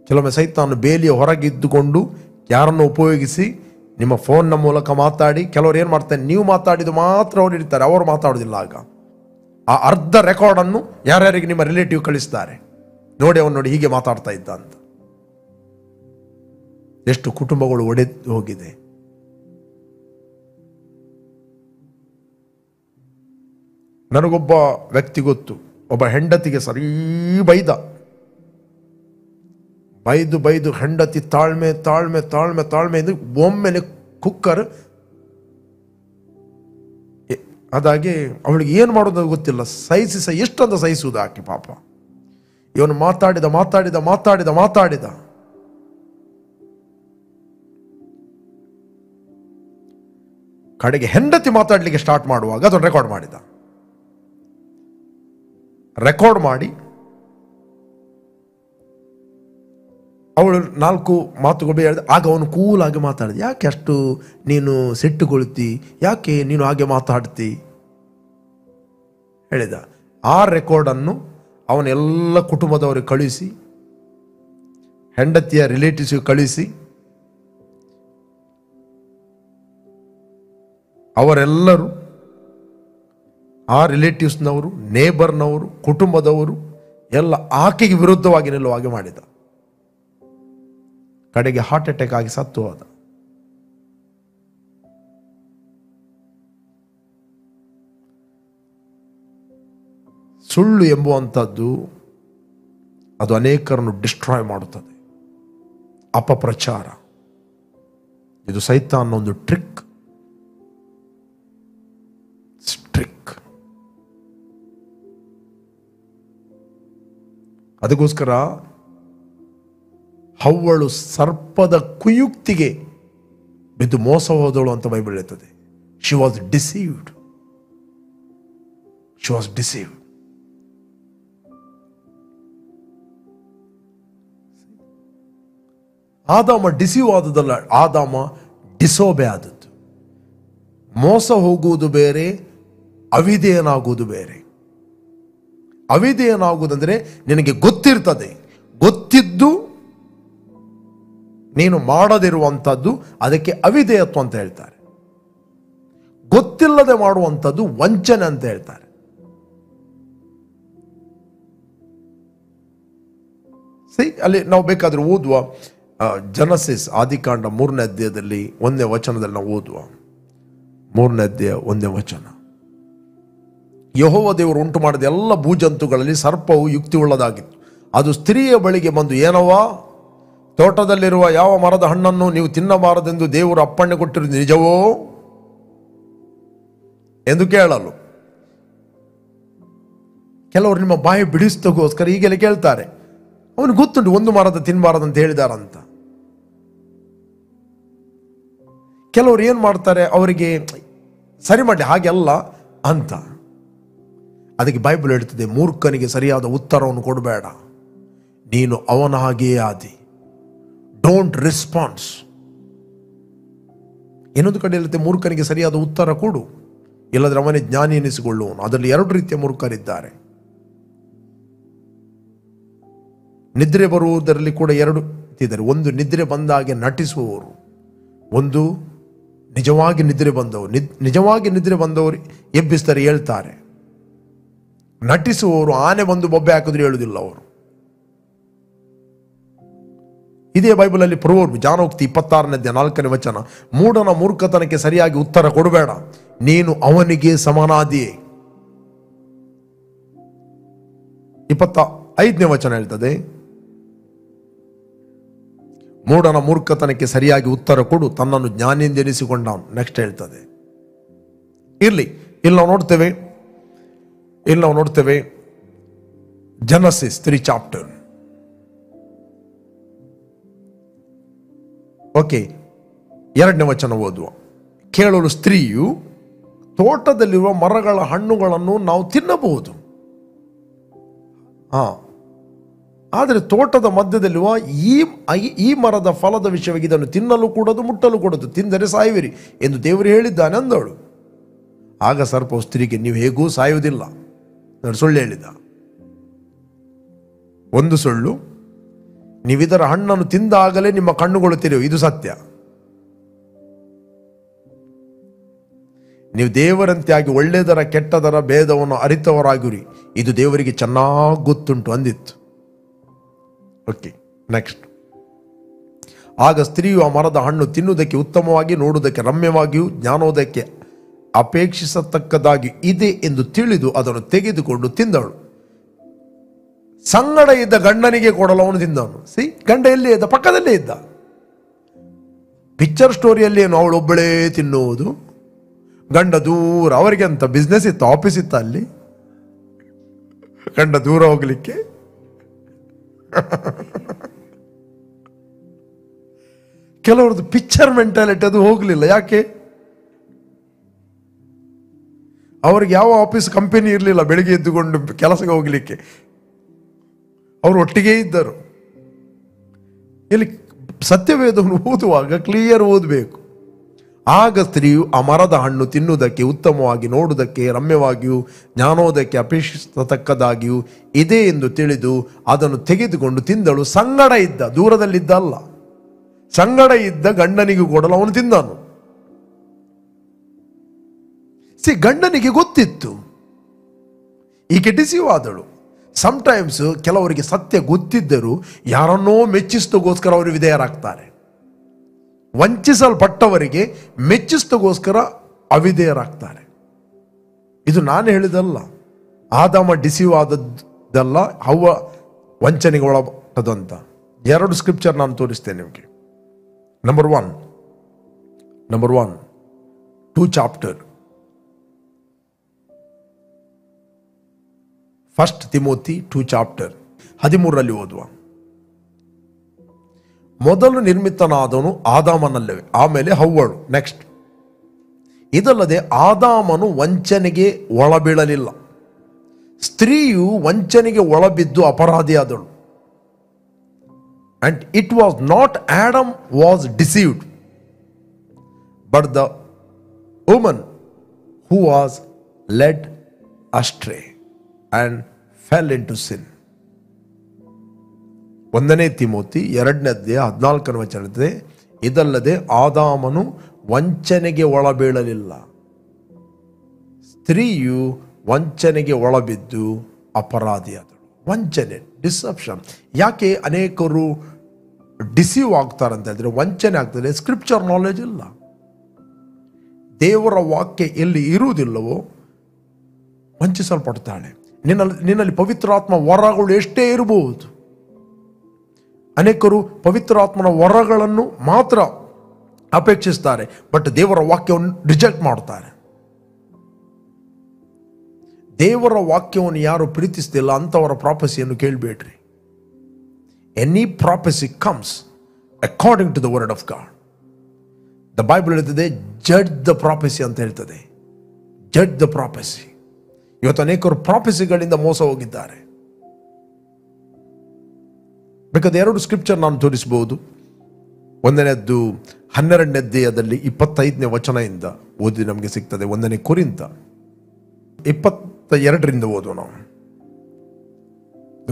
ಕೆಲವೊಮ್ಮೆ ಸೈತಾನು ಬೇಲಿಯ ಹೊರಗಿದ್ದುಕೊಂಡು ಯಾರನ್ನು ಉಪಯೋಗಿಸಿ ನಿಮ್ಮ ಫೋನ್ನ ಮೂಲಕ ಮಾತಾಡಿ, ಕೆಲವರು ಏನು ಮಾಡ್ತಾರೆ, ನೀವು ಮಾತಾಡಿದ್ದು ಮಾತ್ರ ಅವ್ರು ಇರ್ತಾರೆ, ಅವರು ಮಾತಾಡೋದಿಲ್ಲ. ಆಗ ಆ ಅರ್ಧ ರೆಕಾರ್ಡನ್ನು ಯಾರ್ಯಾರಿಗೆ ನಿಮ್ಮ ರಿಲೇಟಿವ್ ಕಳಿಸ್ತಾರೆ, ನೋಡಿ ಅವನು ನೋಡಿ ಹೀಗೆ ಮಾತಾಡ್ತಾ ಇದ್ದ ಅಂತ. ಎಷ್ಟು ಕುಟುಂಬಗಳು ಒಡೆದು ಹೋಗಿದೆ. ನನಗೊಬ್ಬ ವ್ಯಕ್ತಿ ಗೊತ್ತು, ಒಬ್ಬ ಹೆಂಡತಿಗೆ ಸರಿ ಬೈದು ಹೆಂಡತಿ ತಾಳ್ಮೆ ಎಂದು ಒಮ್ಮೆಲೆ ಕುಕ್ಕರ್ ಅದಾಗಿ ಅವಳಿಗೆ ಏನು ಮಾಡೋದು ಗೊತ್ತಿಲ್ಲ. ಎಷ್ಟಂತ ಸಹಿಸುವುದು ಆಕೆ ಪಾಪ. ಇವನು ಮಾತಾಡಿದ ಕಡೆಗೆ ಹೆಂಡತಿ ಮಾತಾಡ್ಲಿಕ್ಕೆ ಸ್ಟಾರ್ಟ್ ಮಾಡುವಾಗ ಅದನ್ನು ರೆಕಾರ್ಡ್ ಮಾಡಿದ. ರೆಕಾರ್ಡ್ ಮಾಡಿ ಅವಳು 4 ಮಾತುಗಳು ಹೇಳಿದ. ಆಗ ಅವನು ಕೂಲಾಗಿ ಮಾತಾಡಿದ. ಯಾಕೆ ಅಷ್ಟು ನೀನು ಸಿಟ್ಟುಗೊಳ್ತಿ, ಯಾಕೆ ನೀನು ಹಾಗೆ ಮಾತಾಡ್ತಿ ಹೇಳಿದ. ಆ ರೆಕಾರ್ಡನ್ನು ಅವನೆಲ್ಲ ಕುಟುಂಬದವರಿಗೆ ಕಳಿಸಿ, ಹೆಂಡತಿಯ ರಿಲೇಟಿವ್ಸ್ಗೆ ಕಳಿಸಿ, ಅವರೆಲ್ಲರೂ ಆ ರಿಲೇಟಿವ್ಸ್ನವರು, ನೇಬರ್ನವರು, ಕುಟುಂಬದವರು ಎಲ್ಲ ಆಕೆಗೆ ವಿರುದ್ಧವಾಗಿ ನಿಲ್ಲುವ ಹಾಗೆ ಮಾಡಿದ. ಕಡೆಗೆ ಹಾರ್ಟ್ ಅಟ್ಯಾಕ್ ಆಗಿ ಸತ್ತು ಹೋದ. ಸುಳ್ಳು ಎಂಬುವಂಥದ್ದು ಅದು ಅನೇಕರನ್ನು ಡಿಸ್ಟ್ರಾಯ್ ಮಾಡುತ್ತದೆ. ಅಪಪ್ರಚಾರ ಇದು ಸೈತಾನ್ನ ಒಂದು ಟ್ರಿಕ್. ಅದಕ್ಕೋಸ್ಕರ ಹವ್ವಳು ಸರ್ಪದ ಕುಯುಕ್ತಿಗೆ ಬಿದ್ದು ಮೋಸ ಹೋದಳು ಅಂತ ಬೈಬಲ್ ಹೇಳ್ತದೆ. She was deceived. ಆದಾಮ ಡಿಸೀವ್ ಆದದಲ್ಲ, ಆದಾಮ ಡಿಸೋಬೆ ಆದದ್ದು. ಮೋಸ ಹೋಗುವುದು ಬೇರೆ, ಅವಿಧೇಯನಾಗುವುದು ಬೇರೆ. ಅವಿಧೇಯನಾಗುವುದಂದ್ರೆ ನಿನಗೆ ಗೊತ್ತಿರ್ತದೆ, ಗೊತ್ತಿದ್ದು ನೀನು ಮಾಡದಿರುವಂಥದ್ದು ಅದಕ್ಕೆ ಅವಿಧೇಯತ್ವ ಅಂತ ಹೇಳ್ತಾರೆ. ಗೊತ್ತಿಲ್ಲದೆ ಮಾಡುವಂಥದ್ದು ವಂಚನೆ ಅಂತ ಹೇಳ್ತಾರೆ. ಅಲ್ಲಿ ನಾವು ಬೇಕಾದ್ರೆ ಓದುವ ಜನಸಿಸ್ ಆದಿಕಾಂಡ 3ನೇ ಅಧ್ಯಾಯದಲ್ಲಿ 1ನೇ ವಚನದಲ್ಲಿ ನಾವು ಓದುವ 3ನೇ ಅಧ್ಯಾಯ 1ನೇ ವಚನ. ಯೆಹೋವ ದೇವರು ಉಂಟು ಮಾಡಿದ ಎಲ್ಲ ಭೂಜಂತುಗಳಲ್ಲಿ ಸರ್ಪವು ಯುಕ್ತಿ ಉಳ್ಳದಾಗಿತ್ತು. ಅದು ಸ್ತ್ರೀಯ ಬಳಿಗೆ ಬಂದು, ಏನವ್ವ, ತೋಟದಲ್ಲಿರುವ ಯಾವ ಮರದ ಹಣ್ಣನ್ನು ನೀವು ತಿನ್ನಬಾರದೆಂದು ದೇವರು ಅಪ್ಪಣೆ ಕೊಟ್ಟಿರುವುದು ನಿಜವೋ ಎಂದು ಕೇಳಲು. ಕೆಲವರು ನಿಮ್ಮ ಬಾಯಿ ಬಿಡಿಸ್ತಗೋಸ್ಕರ ಹೀಗೆಲ್ಲ ಕೇಳ್ತಾರೆ. ಅವನು ಗೊತ್ತುಂಟು ಒಂದು ಮರದ ತಿನ್ನಬಾರದಂತ ಹೇಳಿದಾರಂತ. ಕೆಲವರು ಏನು ಮಾಡ್ತಾರೆ, ಅವರಿಗೆ ಸರಿ ಮಾಡಿ ಹಾಗೆಲ್ಲ ಅಂತ. ಅದಕ್ಕೆ ಬೈಬಲ್ ಹೇಳ್ತದೆ, ಮೂರ್ಖನಿಗೆ ಸರಿಯಾದ ಉತ್ತರವನ್ನು ಕೊಡಬೇಡ, ನೀನು ಅವನ ಹಾಗೆಯೇ ಆದಿ. Don't response. ಇನ್ನೊಂದು ಕಡೆ ಹೇಳುತ್ತೆ, ಮೂರ್ಖನಿಗೆ ಸರಿಯಾದ ಉತ್ತರ ಕೊಡು, ಇಲ್ಲದ್ರೆ ಅವನೇ ಜ್ಞಾನಿ ಎನಿಸಿಕೊಳ್ಳುವನು. ಅದರಲ್ಲಿ 2 ರೀತಿಯ ಮೂರ್ಖರಿದ್ದಾರೆ. ನಿದ್ರೆ ಬರುವುದರಲ್ಲಿ ಕೂಡ 2 ಇದ್ದಾರೆ. ಒಂದು ನಿದ್ರೆ ಬಂದಾಗೆ ನಟಿಸುವವರು, ಒಂದು ನಿಜವಾಗಿ ನಿದ್ರೆ ಬಂದವರು. ನಿಜವಾಗಿ ನಿದ್ರೆ ಬಂದವರು ಎಬ್ಬಿಸ್ತಾರೆ, ಹೇಳ್ತಾರೆ. ನಟಿಸುವವರು ಆನೆ ಬಂದು ಬೊಬ್ಬೆ ಹಾಕಿದ್ರು ಹೇಳುವುದಿಲ್ಲ ಅವರು. ಇದೇ ಬೈಬಲಲ್ಲಿ ಪ್ರೊವರ್ಬ್ ಜ್ಞಾನೋಕ್ತಿ 26ನೇ ಅಧ್ಯಾಯ 4ನೇ ವಚನ. ಮೂಢನ ಮೂರ್ಖತನಕ್ಕೆ ಸರಿಯಾಗಿ ಉತ್ತರ ಕೊಡಬೇಡ, ನೀನು ಅವನಿಗೆ ಸಮನಾದಿಯೇ. 25ನೇ ವಚನ ಹೇಳ್ತದೆ, ಮೂಢನ ಮೂರ್ಖತನಕ್ಕೆ ಸರಿಯಾಗಿ ಉತ್ತರ ಕೊಡು, ತನ್ನನ್ನು ಜ್ಞಾನಿಯೆಂದೆನಿಸಿಕೊಂಡವನು. ನೆಕ್ಸ್ಟ್ ಹೇಳ್ತದೆ. ಇಲ್ಲಿ ನಾವು ನೋಡ್ತೇವೆ ಜನಸಿಸ್ 3 ಚಾಪ್ಟರ್. ಓಕೆ, 2ನೇ ವಚನ ಓದುವ. ಕೇಳಲು ಸ್ತ್ರೀಯು, ತೋಟದಲ್ಲಿರುವ ಮರಗಳ ಹಣ್ಣುಗಳನ್ನು ನಾವು ತಿನ್ನಬಹುದು, ಆದರೆ ತೋಟದ ಮಧ್ಯದಲ್ಲಿರುವ ಈ ಮರದ ಫಲದ ವಿಷಯವಾಗಿ ಇದನ್ನು ತಿನ್ನಲು ಕೂಡದು, ಮುಟ್ಟಲು ಕೂಡದು, ತಿಂದರೆ ಸಾಯುವಿರಿ ಎಂದು ದೇವರು ಹೇಳಿದ್ದಾನೆ ಅಂದಳು. ಆಗ ಸರ್ಪವು ಸ್ತ್ರೀಗೆ, ನೀವು ಹೇಗೂ ಸಾಯುವುದಿಲ್ಲ. ಸುಳ್ಳು ಹೇಳಿದ. ಒಂದು ಸುಳ್ಳು, ನೀವಿದರ ಹಣ್ಣನ್ನು ತಿಂದಾಗಲೇ ನಿಮ್ಮ ಕಣ್ಣುಗಳು ತೆರೆಯುವು, ಇದು ಸತ್ಯ. ನೀವು ದೇವರಂತೆ ಆಗಿ ಒಳ್ಳೆಯದರ ಕೆಟ್ಟದರ ಭೇದವನ್ನು ಅರಿತವರಾಗಿರಿ, ಇದು ದೇವರಿಗೆ ಚೆನ್ನಾಗಿ ಗೊತ್ತುಂಟು ಅಂದಿತ್ತು. Okay, next. ಆಗ ಸ್ತ್ರೀಯು ಆ ಮರದ ಹಣ್ಣು ತಿನ್ನುವುದಕ್ಕೆ ಉತ್ತಮವಾಗಿ, ನೋಡುವುದಕ್ಕೆ ರಮ್ಯವಾಗಿಯೂ, ಜ್ಞಾನೋದಯಕ್ಕೆ ಅಪೇಕ್ಷಿಸತಕ್ಕದಾಗಿ ಇದೆ ಎಂದು ತಿಳಿದು ಅದನ್ನು ತೆಗೆದುಕೊಂಡು ತಿಂದವಳು. ಸಂಗಡ ಇದ್ದ ಗಂಡನಿಗೆ ಕೊಡಲು ಅವನು ತಿಂದವನು. ಗಂಡ ಎಲ್ಲಿ ಇದ್ದ? ಪಕ್ಕದಲ್ಲೇ ಇದ್ದ. ಪಿಕ್ಚರ್ ಸ್ಟೋರಿಯಲ್ಲಿ ಏನು ಅವಳು ಒಬ್ಬಳೇ ತಿನ್ನುವುದು, ಗಂಡ ದೂರ. ಅವರಿಗೆ ಅಂತ ಬಿಸ್ನೆಸ್ ಇತ್ತು, ಆಫೀಸ್ ಇತ್ತು ಅಲ್ಲಿ, ಗಂಡ ದೂರ ಹೋಗ್ಲಿಕ್ಕೆ. ಕೆಲವ್ರದ್ದು ಪಿಕ್ಚರ್ ಮೆಂಟಾಲಿಟಿ ಅದು ಹೋಗ್ಲಿಲ್ಲ. ಯಾಕೆ? ಅವ್ರಿಗೆ ಯಾವ ಆಫೀಸ್ ಕಂಪನಿ ಇರಲಿಲ್ಲ ಬೆಳಿಗ್ಗೆ ಎದ್ದುಕೊಂಡು ಕೆಲಸಕ್ಕೆ ಹೋಗಲಿಕ್ಕೆ. ಅವರು ಒಟ್ಟಿಗೆ ಇದ್ದರು. ಇಲ್ಲಿ ಸತ್ಯವೇದವನ್ನು ಓದುವಾಗ ಕ್ಲಿಯರ್ ಓದಬೇಕು. ಆಗ ಸ್ತ್ರೀಯು ಆ ಮರದ ಹಣ್ಣು ತಿನ್ನುವುದಕ್ಕೆ ಉತ್ತಮವಾಗಿ, ನೋಡುವುದಕ್ಕೆ ರಮ್ಯವಾಗಿಯೂ, ಜ್ಞಾನೋದಕ್ಕೆ ಅಪೇಕ್ಷಿಸತಕ್ಕದಾಗಿಯೂ ಇದೆ ಎಂದು ತಿಳಿದು ಅದನ್ನು ತೆಗೆದುಕೊಂಡು ತಿಂದಳು. ಸಂಗಡ ಇದ್ದ, ದೂರದಲ್ಲಿದ್ದ ಅಲ್ಲ, ಸಂಗಡ ಇದ್ದ ಗಂಡನಿಗೂ ಕೊಡಲು ಅವನು ತಿಂದನು. ಗಂಡನಿಗೆ ಗೊತ್ತಿತ್ತು, ಈಕೆ ಡಿಸೀವ್ ಆದಳು. ಸಮ್ಟೈಮ್ಸ್ ಕೆಲವರಿಗೆ ಸತ್ಯ ಗೊತ್ತಿದ್ದರೂ ಯಾರನ್ನೋ ಮೆಚ್ಚಿಸೋಗೋಸ್ಕರ ಅವರು ವಿಧೇಯರಾಗ್ತಾರೆ. ವಂಚಿಸಲ್ಪಟ್ಟವರಿಗೆ ಮೆಚ್ಚಿಸೋಗೋಸ್ಕರ ಅವಿಧೇಯರಾಗ್ತಾರೆ. ಇದು ನಾನು ಹೇಳಿದಲ್ಲ, ಆದಾಮ ಡಿಸೀವ್ ಆದದ್ದಲ್ಲ, ಹವ್ವ ವಂಚನೆಗೆ ಒಳಪಟ್ಟದಂತ. 2 ಸ್ಕ್ರಿಪ್ಚರ್ ನಾನು ತೋರಿಸ್ತೇನೆ ನಿಮಗೆ. Number one 2 chapter, 1 Timothy 2 chapter 13ರಲ್ಲಿ ಓದುವ. ಮೊದಲು ನಿರ್ಮಿತನಾದವನು ಆದಾಮನಲ್ಲವೇ, ಆಮೇಲೆ ಹವ್ವಳು. ನೆಕ್ಸ್ಟ್, ಇದಲ್ಲದೆ ಆದಾಮನು ವಂಚನೆಗೆ ಒಳಬೀಳಲಿಲ್ಲ, ಸ್ತ್ರೀಯು ವಂಚನೆಗೆ ಒಳಬಿದ್ದು ಅಪರಾಧಿಯಾದಳು. And it was not Adam was deceived, but the woman who was led astray and fell into sin. 1 Timothy 2ನೇ ಅಧ್ಯಾಯ 14ನೇ ವಚನ, ಇದಲ್ಲದೆ ಆದಾಮನು ವಂಚನೆಗೆ ಒಳಬೀಳಲಿಲ್ಲ, ಸ್ತ್ರೀಯು ವಂಚನೆಗೆ ಒಳಬಿದ್ದು ಅಪರಾಧಿಯಾದಳು. ವಂಚನೆ, ಡಿಸೆಪ್ಷನ್. ಯಾಕೆ ಅನೇಕರು ಡಿಸೀವ್ ಆಗ್ತಾರೆ ಅಂತ ಹೇಳಿದ್ರೆ, ವಂಚನೆ ಆಗ್ತದೆ, ಸ್ಕ್ರಿಪ್ಚರ್ ನಾಲೆಜ್ ಇಲ್ಲ. ದೇವರ ವಾಕ್ಯ ಎಲ್ಲಿ ಇರುವುದಿಲ್ಲವೋ ವಂಚಿಸಲ್ಪಡ್ತಾಳೆ. ನಿನ್ನಲ್ಲಿ ಪವಿತ್ರಾತ್ಮ ವರಗಳು ಎಷ್ಟೇ ಇರಬಹುದು, ಅನೇಕರು ಪವಿತ್ರಾತ್ಮನ ವರಗಳನ್ನು ಮಾತ್ರ ಅಪೇಕ್ಷಿಸ್ತಾರೆ, ಬಟ್ ದೇವರ ವಾಕ್ಯವನ್ನು ರಿಜೆಕ್ಟ್ ಮಾಡ್ತಾರೆ. ದೇವರ ವಾಕ್ಯವನ್ನು ಯಾರು ಪ್ರೀತಿಸ್ತಿಲ್ಲ ಅಂಥವರ ಪ್ರಾಫೆಸಿಯನ್ನು ಕೇಳಬೇಡ್ರಿ. Any prophecy comes according to the word of God. The Bible ಹೇಳ್ತದೆ ಜಡ್ಜ್ ದ ಪ್ರಾಫೆಸಿ ಅಂತ ಹೇಳ್ತದೆ. Judge the prophecy. ಇವತ್ತು ಅನೇಕರು ಪ್ರಾಫೆಸಿಗಳಿಂದ ಮೋಸ ಹೋಗಿದ್ದಾರೆ. ಬೇಕಾದ 2 ಸ್ಕ್ರಿಪ್ಚರ್ ನಾನು ತೋರಿಸಬಹುದು. 1ನೇದ್ದು 12ನೇ ಅಧ್ಯಾಯದಲ್ಲಿ 25ನೇ ವಚನದಿಂದ ಓದಿ ನಮಗೆ ಸಿಗ್ತದೆ. 1ನೇ ಕೊರಿಂಥ 22ರಿಂದ ಓದುವ ನಾವು.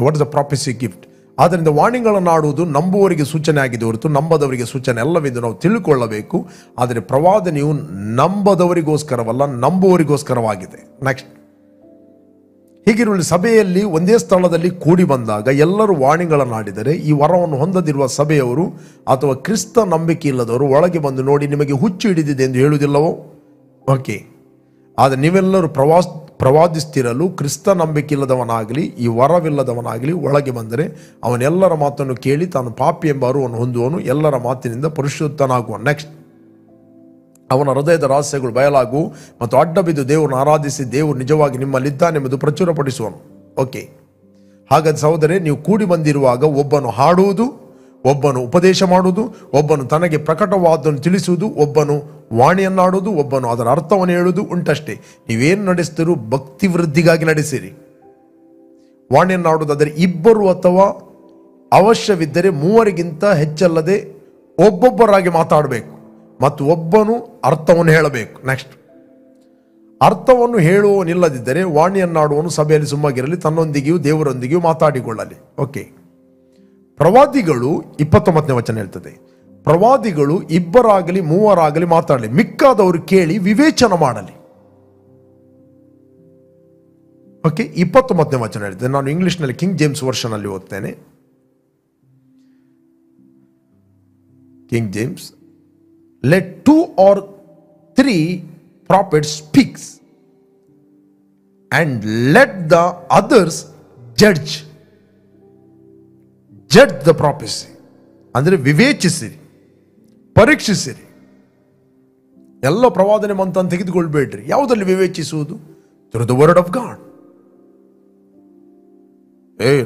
What is the prophecy gift? ಆದ್ದರಿಂದ ವಾಣಿಗಳನ್ನು ಆಡುವುದು ನಂಬುವವರಿಗೆ ಸೂಚನೆ ಆಗಿದೆ ಹೊರತು ನಂಬದವರಿಗೆ ಸೂಚನೆ ಅಲ್ಲವೆಂದು ನಾವು ತಿಳ್ಕೊಳ್ಳಬೇಕು. ಆದರೆ ಪ್ರವಾದನೆಯು ನಂಬದವರಿಗೋಸ್ಕರವಲ್ಲ, ನಂಬುವವರಿಗೋಸ್ಕರವಾಗಿದೆ. ನೆಕ್ಸ್ಟ್, ಹೀಗಿರುವಲ್ಲಿ ಸಭೆಯಲ್ಲಿ ಒಂದೇ ಸ್ಥಳದಲ್ಲಿ ಕೂಡಿ ಬಂದಾಗ ಎಲ್ಲರೂ ವಾಣಿಗಳನ್ನಾಡಿದರೆ ಈ ವರವನ್ನು ಹೊಂದದಿರುವ ಸಭೆಯವರು ಅಥವಾ ಕ್ರಿಸ್ತ ನಂಬಿಕೆ ಇಲ್ಲದವರು ಒಳಗೆ ಬಂದು ನೋಡಿ ನಿಮಗೆ ಹುಚ್ಚು ಹಿಡಿದಿದೆ ಎಂದು ಹೇಳುವುದಿಲ್ಲವೋ? ಓಕೆ, ಆದರೆ ನೀವೆಲ್ಲರೂ ಪ್ರವಾದಿಸ್ತಿರಲು ಕ್ರಿಸ್ತ ನಂಬಿಕೆ ಇಲ್ಲದವನಾಗಲಿ ಈ ವರವಿಲ್ಲದವನಾಗಲಿ ಒಳಗೆ ಬಂದರೆ ಅವನೆಲ್ಲರ ಮಾತನ್ನು ಕೇಳಿ ತಾನು ಪಾಪಿ ಎಂಬ ಅರಿವನ್ನು ಹೊಂದುವನು, ಎಲ್ಲರ ಮಾತಿನಿಂದ ಪರಿಶುದ್ಧನಾಗುವ. ನೆಕ್ಸ್ಟ್, ಅವನ ಹೃದಯದ ರಹಸ್ಯಗಳು ಬಯಲಾಗುವು ಮತ್ತು ಅಡ್ಡ ಬಿದ್ದು ದೇವರನ್ನು ಆರಾಧಿಸಿ ದೇವರು ನಿಜವಾಗಿ ನಿಮ್ಮಲ್ಲಿದ್ದಾನೆಂಬುದು ಪ್ರಚುರಪಡಿಸುವನು. ಓಕೆ, ಹಾಗಾದ್ರೆ ಸಹೋದರೇ, ನೀವು ಕೂಡಿ ಬಂದಿರುವಾಗ ಒಬ್ಬನು ಹಾಡುವುದು, ಒಬ್ಬನು ಉಪದೇಶ ಮಾಡುವುದು, ಒಬ್ಬನು ತನಗೆ ಪ್ರಕಟವಾದನ್ನು ತಿಳಿಸುವುದು, ಒಬ್ಬನು ವಾಣಿಯನ್ನಾಡುವುದು, ಒಬ್ಬನು ಅದರ ಅರ್ಥವನ್ನು ಹೇಳುವುದು ಉಂಟಷ್ಟೇ. ನೀವೇನು ನಡೆಸ್ತೀರು ಭಕ್ತಿ ವೃದ್ಧಿಗಾಗಿ ನಡೆಸಿರಿ. ವಾಣಿಯನ್ನಾಡುವುದಾದರೆ 2 ಅಥವಾ ಅವಶ್ಯವಿದ್ದರೆ 3ಗಿಂತ ಹೆಚ್ಚಲ್ಲದೆ ಒಬ್ಬೊಬ್ಬರಾಗಿ ಮಾತಾಡಬೇಕು ಮತ್ತು ಒಬ್ಬನು ಅರ್ಥವನ್ನು ಹೇಳಬೇಕು. ನೆಕ್ಸ್ಟ್, ಅರ್ಥವನ್ನು ಹೇಳುವವನಿಲ್ಲದಿದ್ದರೆ ವಾಣಿಯನ್ನಾಡುವನು ಸಭೆಯಲ್ಲಿ ಸುಮ್ಮಗಿರಲಿ, ತನ್ನೊಂದಿಗೆಯೂ ದೇವರೊಂದಿಗೆಯೂ ಮಾತಾಡಿಕೊಳ್ಳಲಿ. ಓಕೆ, ಪ್ರವಾದಿಗಳು 29ನೇ ವಚನ ಹೇಳ್ತದೆ, ಪ್ರವಾದಿಗಳು 2 3 ಮಾತಾಡಲಿ, ಮಿಕ್ಕಾದವರು ಕೇಳಿ ವಿವೇಚನ ಮಾಡಲಿ. ಓಕೆ, 29ನೇ ವಚನ ಹೇಳ್ತದೆ. ನಾನು ಇಂಗ್ಲಿಷ್ನಲ್ಲಿ ಕಿಂಗ್ ಜೇಮ್ಸ್ ವರ್ಷನ್ ಅಲ್ಲಿ ಓದ್ತೇನೆ. King James, let 2 or 3 prophets speaks and let the others judge the prophecy. ಅಂದರೆ ವಿವೇಚಿಸಿರಿ, ಪರೀಕ್ಷಿಸಿರಿ. ಎಲ್ಲ ಪ್ರವಾದನೆ ಮಂತ ತೆಗೆದುಕೊಳ್ಬೇಡ್ರಿ. ಯಾವುದಲ್ಲಿ ವಿವೇಚಿಸುವುದು? Through the word of God.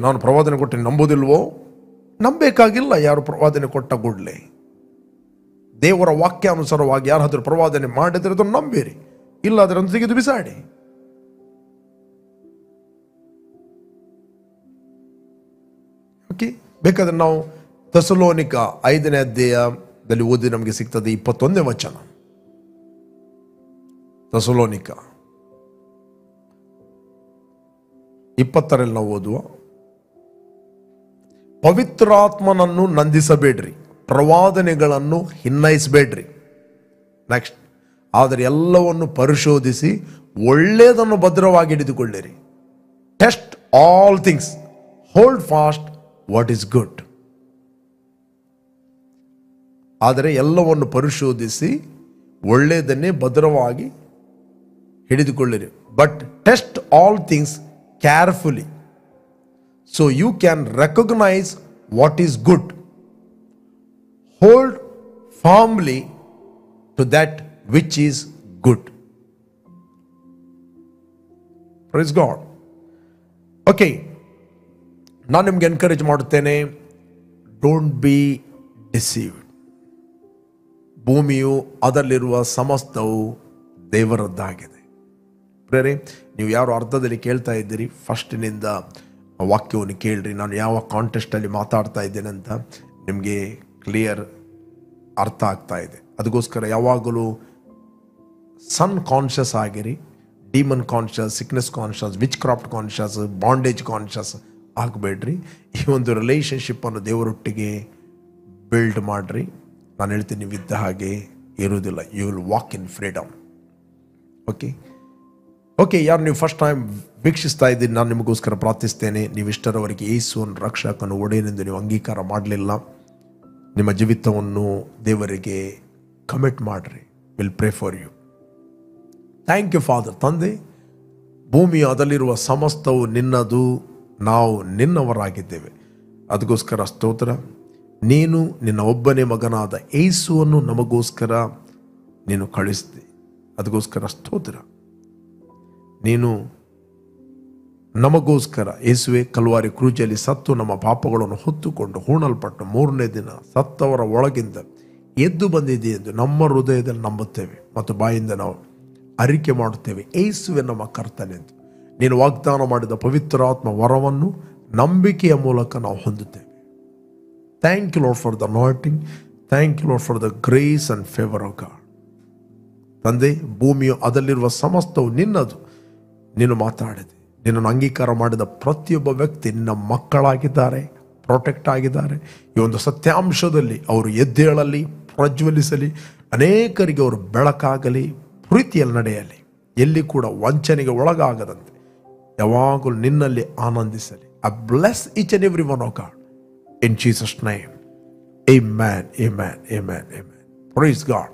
ನಾನು ಪ್ರವಾದನೆ ಕೊಟ್ಟೆ ನಂಬೋದಿಲ್ವೋ? ನಂಬೇಕಾಗಿಲ್ಲ. ಯಾರು ಪ್ರವಾದನೆ ಕೊಟ್ಟ ಕೂಡಲೇ ದೇವರ ವಾಕ್ಯಾನುಸಾರವಾಗಿ ಯಾರಾದರೂ ಪ್ರವಾದನೆ ಮಾಡಿದರೆ ಅದನ್ನು ನಂಬೇರಿ, ಇಲ್ಲಾದರೆ ಅದನ್ನು ತೆಗೆದು ಬಿಸಾಡಿ. ಓಕೆ, ಬೇಕಾದ್ರೆ ನಾವು ಥೆಸಲೋನಿಕ 5ನೇ ಅಧ್ಯಾಯದಲ್ಲಿ ಓದಿ ನಮಗೆ ಸಿಗ್ತದೆ 21ನೇ ವಚನ. ಥೆಸಲೋನಿಕ 20ರಲ್ಲಿ ನಾವು ಓದುವ, ಪವಿತ್ರಾತ್ಮನನ್ನು ನಂದಿಸಬೇಡ್ರಿ, ಪ್ರವಾದನೆಗಳನ್ನು ಹಿನ್ನಯಿಸಬೇಡ್ರಿ. ನೆಕ್ಸ್ಟ್, ಆದರೆ ಎಲ್ಲವನ್ನು ಪರಿಶೋಧಿಸಿ ಒಳ್ಳೆಯದನ್ನು ಭದ್ರವಾಗಿ ಹಿಡಿದುಕೊಳ್ಳಿರಿ. Test all things, hold fast what is good. ಆದರೆ ಎಲ್ಲವನ್ನು ಪರಿಶೋಧಿಸಿ ಒಳ್ಳೆಯದನ್ನೇ ಭದ್ರವಾಗಿ ಹಿಡಿದುಕೊಳ್ಳಿರಿ. But test all things carefully so you can recognize what is good. Hold firmly to that which is good. Praise God. Okay, ನಾನು ನಿಮ್ಗೆ ಎನ್ಕರೇಜ್ ಮಾಡುತ್ತೇನೆ, don't be deceived. ಭೂಮಿಯು ಅದರಲ್ಲಿರುವ ಸಮಸ್ತವು ದೇವರದ್ದಾಗಿದೆ. ಪ್ರೇರೆ, ನೀವು ಯಾರು ಅರ್ಧದಲ್ಲಿ ಕೇಳ್ತಾ ಇದ್ದೀರಿ, ಫಸ್ಟಿನಿಂದ ವಾಕ್ಯವನ್ನು ಕೇಳ್ರಿ. ನಾನು ಯಾವ ಕಾಂಟೆಸ್ಟಲ್ಲಿ ಮಾತಾಡ್ತಾ ಇದ್ದೇನೆ ಅಂತ ನಿಮಗೆ ಕ್ಲಿಯರ್ ಅರ್ಥ ಆಗ್ತಾ ಇದೆ. ಅದಕ್ಕೋಸ್ಕರ ಯಾವಾಗಲೂ ಸನ್ ಕಾನ್ಷಿಯಸ್ ಆಗಿರಿ. Demon conscious, sickness conscious, witchcraft conscious, bondage conscious ಆಗಬೇಡ್ರಿ. ಈ ಒಂದು ರಿಲೇಷನ್ಶಿಪ್ಪನ್ನು ದೇವರೊಟ್ಟಿಗೆ ಬಿಲ್ಡ್ ಮಾಡಿರಿ. ನಾನು ಹೇಳ್ತೀನಿ, ನೀವು ಇದ್ದ ಹಾಗೆ ಇರುವುದಿಲ್ಲ. You will walk in freedom. Okay, ಯಾರು ನೀವು ಫಸ್ಟ್ ಟೈಮ್ ವೀಕ್ಷಿಸ್ತಾ ಇದ್ದೀನಿ, ನಾನು ನಿಮಗೋಸ್ಕರ ಪ್ರಾರ್ಥಿಸ್ತೇನೆ. ನೀವು ಇಷ್ಟರವರೆಗೆ ಯೇಸುವನ್ನು ರಕ್ಷಕನು ಒಡೆಯನೆಂದು ನೀವು ಅಂಗೀಕಾರ ಮಾಡಲಿಲ್ಲ, ನಿಮ್ಮ ಜೀವಿತವನ್ನು ದೇವರಿಗೆ ಕಮಿಟ್ ಮಾಡಿರಿ. Will pray for you. Thank you father. ತಂದೆ, ಭೂಮಿಯು ಅದರಲ್ಲಿರುವ ಸಮಸ್ತವು ನಿನ್ನದು, ನಾವು ನಿನ್ನವರಾಗಿದ್ದೇವೆ. ಅದಕ್ಕೋಸ್ಕರ ಸ್ತೋತ್ರ. ನೀನು ನಿನ್ನ ಒಬ್ಬನೇ ಮಗನಾದ ಯೇಸುವನ್ನು ನಮಗೋಸ್ಕರ ನೀನು ಕಳಿಸಿದೆ. ಅದಕ್ಕೋಸ್ಕರ ಸ್ತೋತ್ರ. ನೀನು ನಮಗೋಸ್ಕರ ಯೇಸುವೆ ಕಲ್ವಾರಿ ಕ್ರೂಜಲ್ಲಿ ಸತ್ತು ನಮ್ಮ ಪಾಪಗಳನ್ನು ಹೊತ್ತುಕೊಂಡು ಹೂಣಲ್ಪಟ್ಟು 3ನೇ ದಿನ ಸತ್ತವರ ಒಳಗಿಂದ ಎದ್ದು ಬಂದಿದೆ ಎಂದು ನಮ್ಮ ಹೃದಯದಲ್ಲಿ ನಂಬುತ್ತೇವೆ ಮತ್ತು ಬಾಯಿಂದ ನಾವು ಅರಿಕೆ ಮಾಡುತ್ತೇವೆ. ಯೇಸುವೆ ನಮ್ಮ ಕರ್ತನೆಂದು ನೀನು ವಾಗ್ದಾನ ಮಾಡಿದ ಪವಿತ್ರಾತ್ಮ ವರವನ್ನು ನಂಬಿಕೆಯ ಮೂಲಕ ನಾವು ಹೊಂದುತ್ತೇವೆ. Thank you Lord for the anointing. Thank you Lord for the grace and favour of God. ತಂದೆ, ಭೂಮಿಯು ಅದರಲ್ಲಿರುವ ಸಮಸ್ತವು ನಿನ್ನದು. ನೀನು ಮಾತಾಡಿದೆ. ನಿನ್ನನ್ನು ಅಂಗೀಕಾರ ಮಾಡಿದ ಪ್ರತಿಯೊಬ್ಬ ವ್ಯಕ್ತಿ ನಿನ್ನ ಮಕ್ಕಳಾಗಿದ್ದಾರೆ, ಪ್ರೊಟೆಕ್ಟ್ ಆಗಿದ್ದಾರೆ. ಈ ಒಂದು ಸತ್ಯಾಂಶದಲ್ಲಿ ಅವರು ಎದ್ದೇಳಲಿ, ಪ್ರಜ್ವಲಿಸಲಿ, ಅನೇಕರಿಗೆ ಅವರು ಬೆಳಕಾಗಲಿ, ಪ್ರೀತಿಯಲ್ಲಿ ನಡೆಯಲಿ, ಎಲ್ಲಿ ಕೂಡ ವಂಚನೆಗೆ ಒಳಗಾಗದಂತೆ ಯಾವಾಗಲೂ ನಿನ್ನಲ್ಲಿ ಆನಂದಿಸಲಿ. I bless each and every one of God in Jesus' name. Amen, amen, amen, amen. Praise God.